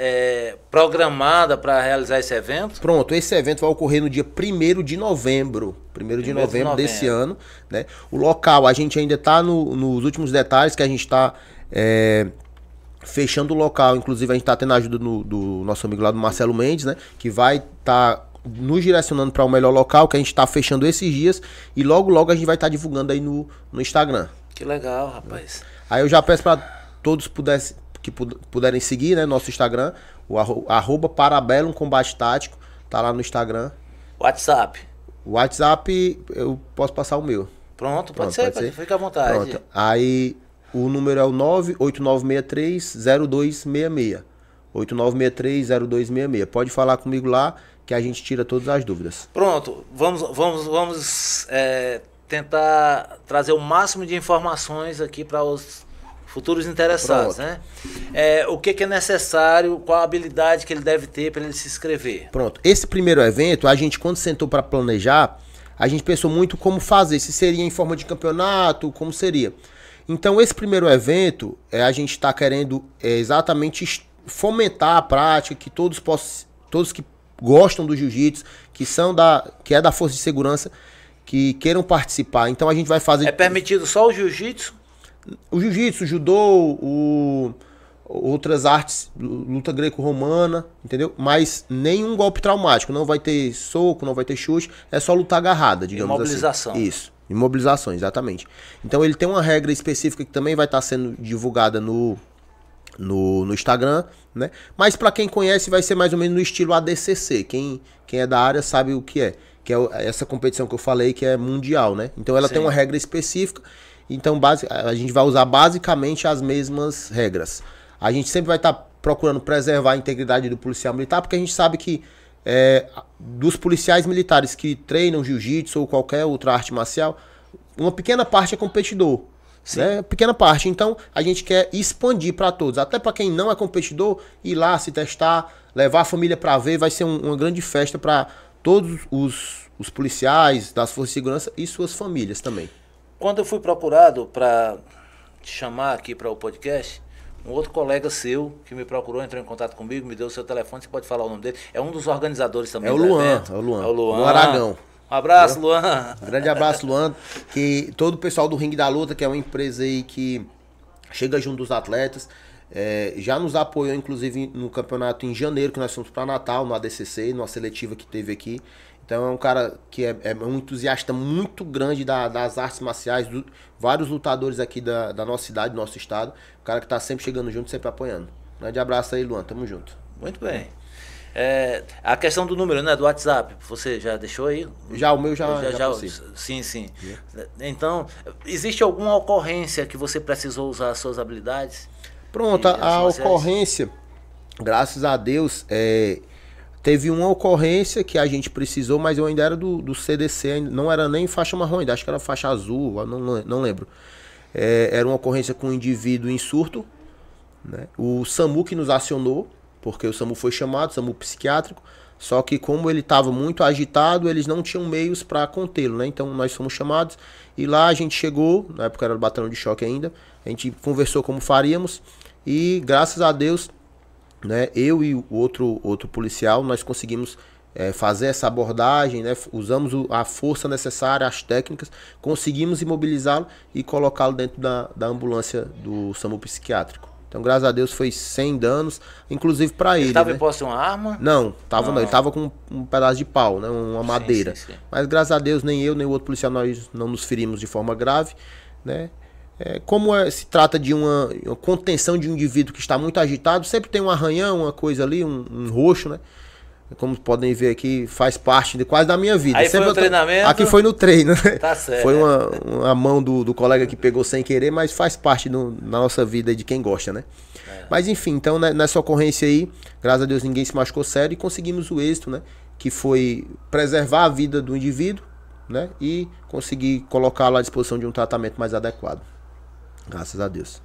programada para realizar esse evento? Pronto, esse evento vai ocorrer no dia 1º de novembro. 1º de novembro desse ano. Né? O local, a gente ainda está nos últimos detalhes, que a gente está fechando o local. Inclusive, a gente está tendo a ajuda do nosso amigo lá, do Marcelo Mendes, né? Que vai estar nos direcionando para o melhor local, que a gente está fechando esses dias. E logo a gente vai estar divulgando aí no Instagram. Que legal, rapaz. Aí eu já peço para todos que puderem seguir, né, nosso Instagram, o @Parabellum Combate Tático, tá lá no Instagram. WhatsApp. WhatsApp, eu posso passar o meu. Pronto, pode ser. Fica à vontade. Pronto. Aí o número é o 989630266. 89630266. Pode falar comigo lá que a gente tira todas as dúvidas. Pronto, vamos tentar trazer o máximo de informações aqui para os futuros interessados, né? O que é necessário, qual a habilidade que ele deve ter para ele se inscrever? Pronto. Esse primeiro evento, a gente quando sentou para planejar, a gente pensou muito como fazer, se seria em forma de campeonato, como seria. Então esse primeiro evento, a gente está querendo exatamente fomentar a prática, que todos que gostam do jiu-jitsu, que é da Força de Segurança, que queiram participar. Então a gente vai fazer... É permitido só o jiu-jitsu? O jiu-jitsu, o judô, outras artes, luta greco-romana, entendeu? Mas nenhum golpe traumático, não vai ter soco, não vai ter chute, é só luta agarrada, digamos imobilização. assim. Isso, imobilização, exatamente. Então ele tem uma regra específica que também vai estar sendo divulgada no Instagram, né? Mas para quem conhece vai ser mais ou menos no estilo ADCC, quem é da área sabe o que é essa competição que eu falei que é mundial, né? Então ela tem uma regra específica, então a gente vai usar basicamente as mesmas regras. A gente sempre vai estar procurando preservar a integridade do policial militar, porque a gente sabe que dos policiais militares que treinam jiu-jitsu ou qualquer outra arte marcial, uma pequena parte é competidor. Né? Pequena parte. Então, a gente quer expandir para todos. Até para quem não é competidor, ir lá se testar, levar a família para ver, vai ser uma grande festa para todos os policiais das Forças de Segurança e suas famílias também. Quando eu fui procurado para te chamar aqui para o podcast, um outro colega seu que me procurou, entrou em contato comigo, me deu o seu telefone, você pode falar o nome dele. É um dos organizadores também do evento. É o Luan. Luan Aragão. Um abraço, Luan. Um grande abraço, Luan. Que todo o pessoal do Ringue da Luta, que é uma empresa aí que chega junto dos atletas, já nos apoiou, inclusive, no campeonato em janeiro, que nós fomos para Natal, no ADCC, numa seletiva que teve aqui. Então é um cara que é um entusiasta muito grande das artes marciais, vários lutadores aqui da nossa cidade, do nosso estado. Um cara que tá sempre chegando junto, sempre apoiando. Um grande abraço aí, Luan. Tamo junto. Muito bem. A questão do número, né, do WhatsApp, você já deixou aí? Já, o meu já sim. Então, existe alguma ocorrência que você precisou usar as suas habilidades? Pronto, a ocorrência, graças a Deus, teve uma ocorrência que a gente precisou, mas eu ainda era do CDC, não era nem faixa marrom ainda, acho que era faixa azul, não lembro. Era uma ocorrência com um indivíduo em surto, né? O SAMU que nos acionou, porque o SAMU foi chamado, SAMU psiquiátrico, só que como ele estava muito agitado, eles não tinham meios para contê-lo, né? Então nós fomos chamados e lá a gente chegou, na época era o batalhão de choque ainda, a gente conversou como faríamos e graças a Deus, né, eu e o outro policial, nós conseguimos fazer essa abordagem, né? Usamos a força necessária, as técnicas, conseguimos imobilizá-lo e colocá-lo dentro da ambulância do SAMU psiquiátrico. Então, graças a Deus, foi sem danos, inclusive para ele. Ele estava em posse de uma arma? Não, não, ele estava com um pedaço de pau, né, uma madeira. Sim. Mas, graças a Deus, nem eu, nem o outro policial, nós não nos ferimos de forma grave, né? Como se trata de uma contenção de um indivíduo que está muito agitado, sempre tem um arranhão, uma coisa ali, um roxo, né? Como podem ver aqui, faz parte quase da minha vida. Aí sempre foi no treinamento? Aqui foi no treino, né? Tá certo. Foi uma mão do colega que pegou sem querer, mas faz parte na nossa vida de quem gosta, né? Mas enfim, então nessa ocorrência aí, graças a Deus ninguém se machucou sério e conseguimos o êxito, né? Que foi preservar a vida do indivíduo, né? E conseguir colocá-lo à disposição de um tratamento mais adequado. Graças a Deus.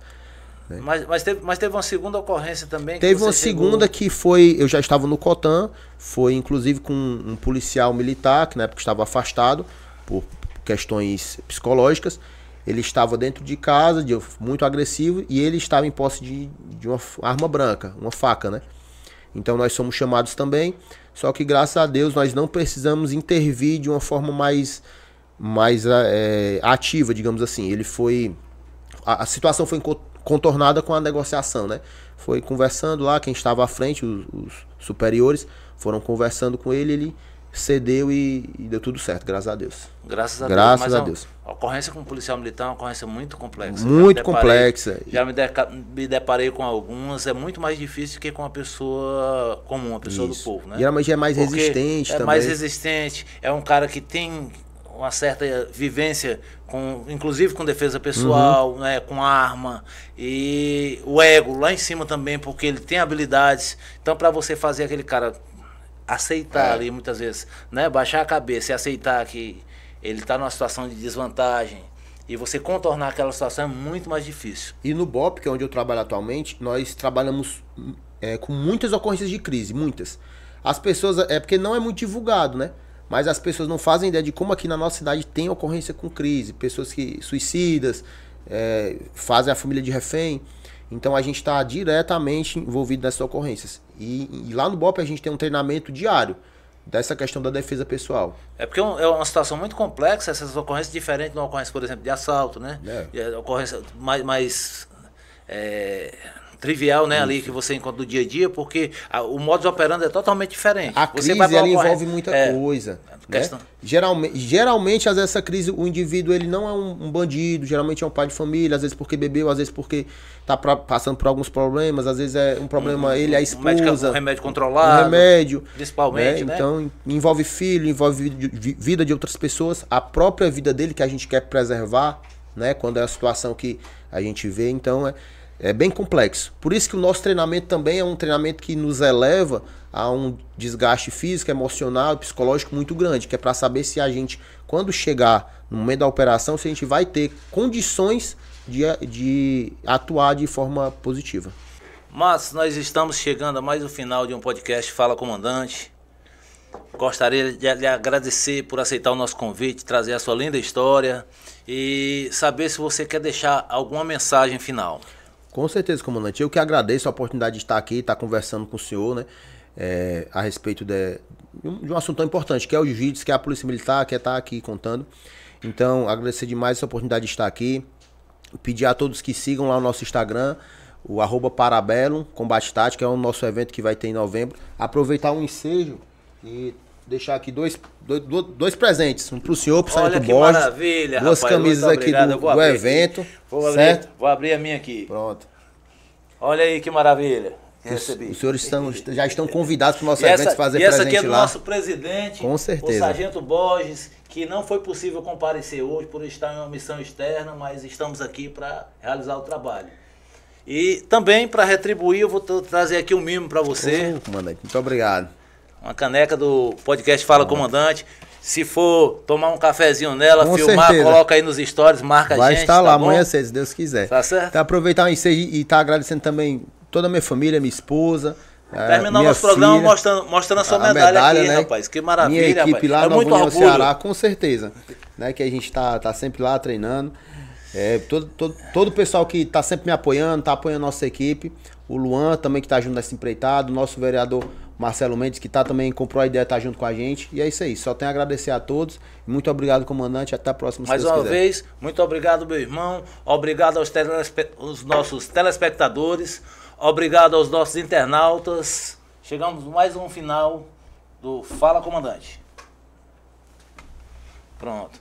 Né? Mas teve uma segunda ocorrência também? Teve uma segunda que foi, eu já estava no Cotan, foi inclusive com um policial militar, que na época estava afastado por questões psicológicas. Ele estava dentro de casa, muito agressivo, e ele estava em posse de uma arma branca, uma faca, né? Então nós somos chamados também, só que graças a Deus nós não precisamos intervir de uma forma mais ativa, digamos assim. A situação foi contornada com a negociação, né? Foi conversando lá, quem estava à frente, os superiores, foram conversando com ele cedeu e deu tudo certo, graças a Deus. Graças a Deus. A ocorrência com o policial militar é uma ocorrência muito complexa. Muito complexa. Já me deparei com algumas, é muito mais difícil que com uma pessoa comum, uma pessoa do povo, né? Geralmente é mais resistente também. É mais resistente, é um cara que tem uma certa vivência, inclusive com defesa pessoal, né, com arma, e o ego lá em cima também, porque ele tem habilidades. Então, para você fazer aquele cara aceitar ali, muitas vezes, né, baixar a cabeça e aceitar que ele está numa situação de desvantagem, e você contornar aquela situação é muito mais difícil. E no BOP, que é onde eu trabalho atualmente, nós trabalhamos com muitas ocorrências de crise, muitas. As pessoas, porque não é muito divulgado, né? Mas as pessoas não fazem ideia de como aqui na nossa cidade tem ocorrência com crise. Pessoas que suicidas, fazem a família de refém. Então a gente está diretamente envolvido nessas ocorrências. E lá no BOPE a gente tem um treinamento diário dessa questão da defesa pessoal. É porque é uma situação muito complexa, essas ocorrências diferentes de uma ocorrência, por exemplo, de assalto, né? Ocorrência mais trivial, né? Ali que você encontra do dia a dia, porque o modus operandi é totalmente diferente. A crise ela envolve muita coisa. Né? Geralmente, às vezes, essa crise, o indivíduo ele não é um bandido, geralmente é um pai de família, às vezes porque bebeu, às vezes porque está passando por alguns problemas, às vezes é um problema ele, a esposa. Um remédio controlado. Um remédio. Principalmente, né? Então, envolve filho, envolve vida de outras pessoas, a própria vida dele que a gente quer preservar, né? Quando é a situação que a gente vê, então é bem complexo. Por isso que o nosso treinamento também é um treinamento que nos eleva a um desgaste físico, emocional e psicológico muito grande, que é para saber se a gente, quando chegar no momento da operação, se a gente vai ter condições de atuar de forma positiva. Mas nós estamos chegando a mais um final de um podcast Fala Comandante. Gostaria de lhe agradecer por aceitar o nosso convite, trazer a sua linda história e saber se você quer deixar alguma mensagem final. Com certeza, comandante. Eu que agradeço a oportunidade de estar aqui, estar conversando com o senhor, né, a respeito de um assunto tão importante, que é o jiu-jitsu, que é a Polícia Militar, que é estar aqui contando. Então, agradecer demais essa oportunidade de estar aqui. Pedir a todos que sigam lá o nosso Instagram, o @Parabellum Combate Tático, que é o nosso evento que vai ter em novembro. Aproveitar um ensejo e deixar aqui dois presentes, um pro senhor, pro Sargento Borges. Olha que maravilha, duas rapaz, camisas aqui do evento. Certo? Vou abrir a minha aqui. Pronto. Olha aí que maravilha. Recebi. Os senhores já estão convidados para o nosso evento fazer presente lá. E essa aqui é do nosso presidente, com certeza, o Sargento Borges, que não foi possível comparecer hoje por estar em uma missão externa, mas estamos aqui para realizar o trabalho. E também, para retribuir, eu vou trazer aqui um mimo para você. Comandante, muito obrigado. Uma caneca do podcast Fala Comandante. Se for tomar um cafezinho nela, com filmar, certeza, coloca aí nos stories, marca a gente. Vai estar lá tá amanhã cedo, se Deus quiser. Tá certo? Então, aproveitar isso aí e estar agradecendo também toda a minha família, minha esposa. Terminar o nosso programa mostrando a sua medalha aqui, né? Rapaz. Que maravilha, minha equipe rapaz. lá É no muito União orgulho. Ceará, com certeza. Né, que a gente tá sempre lá treinando. Todo o pessoal que tá sempre me apoiando, tá apoiando a nossa equipe. O Luan também que tá junto nessa empreitada. O nosso vereador Marcelo Mendes, que também comprou a ideia de estar junto com a gente. E é isso aí. Só tenho a agradecer a todos. Muito obrigado, comandante. Até a próxima. Mais uma vez, muito obrigado, meu irmão. Obrigado aos nossos telespectadores. Obrigado aos nossos internautas. Chegamos mais um final do Fala Comandante. Pronto.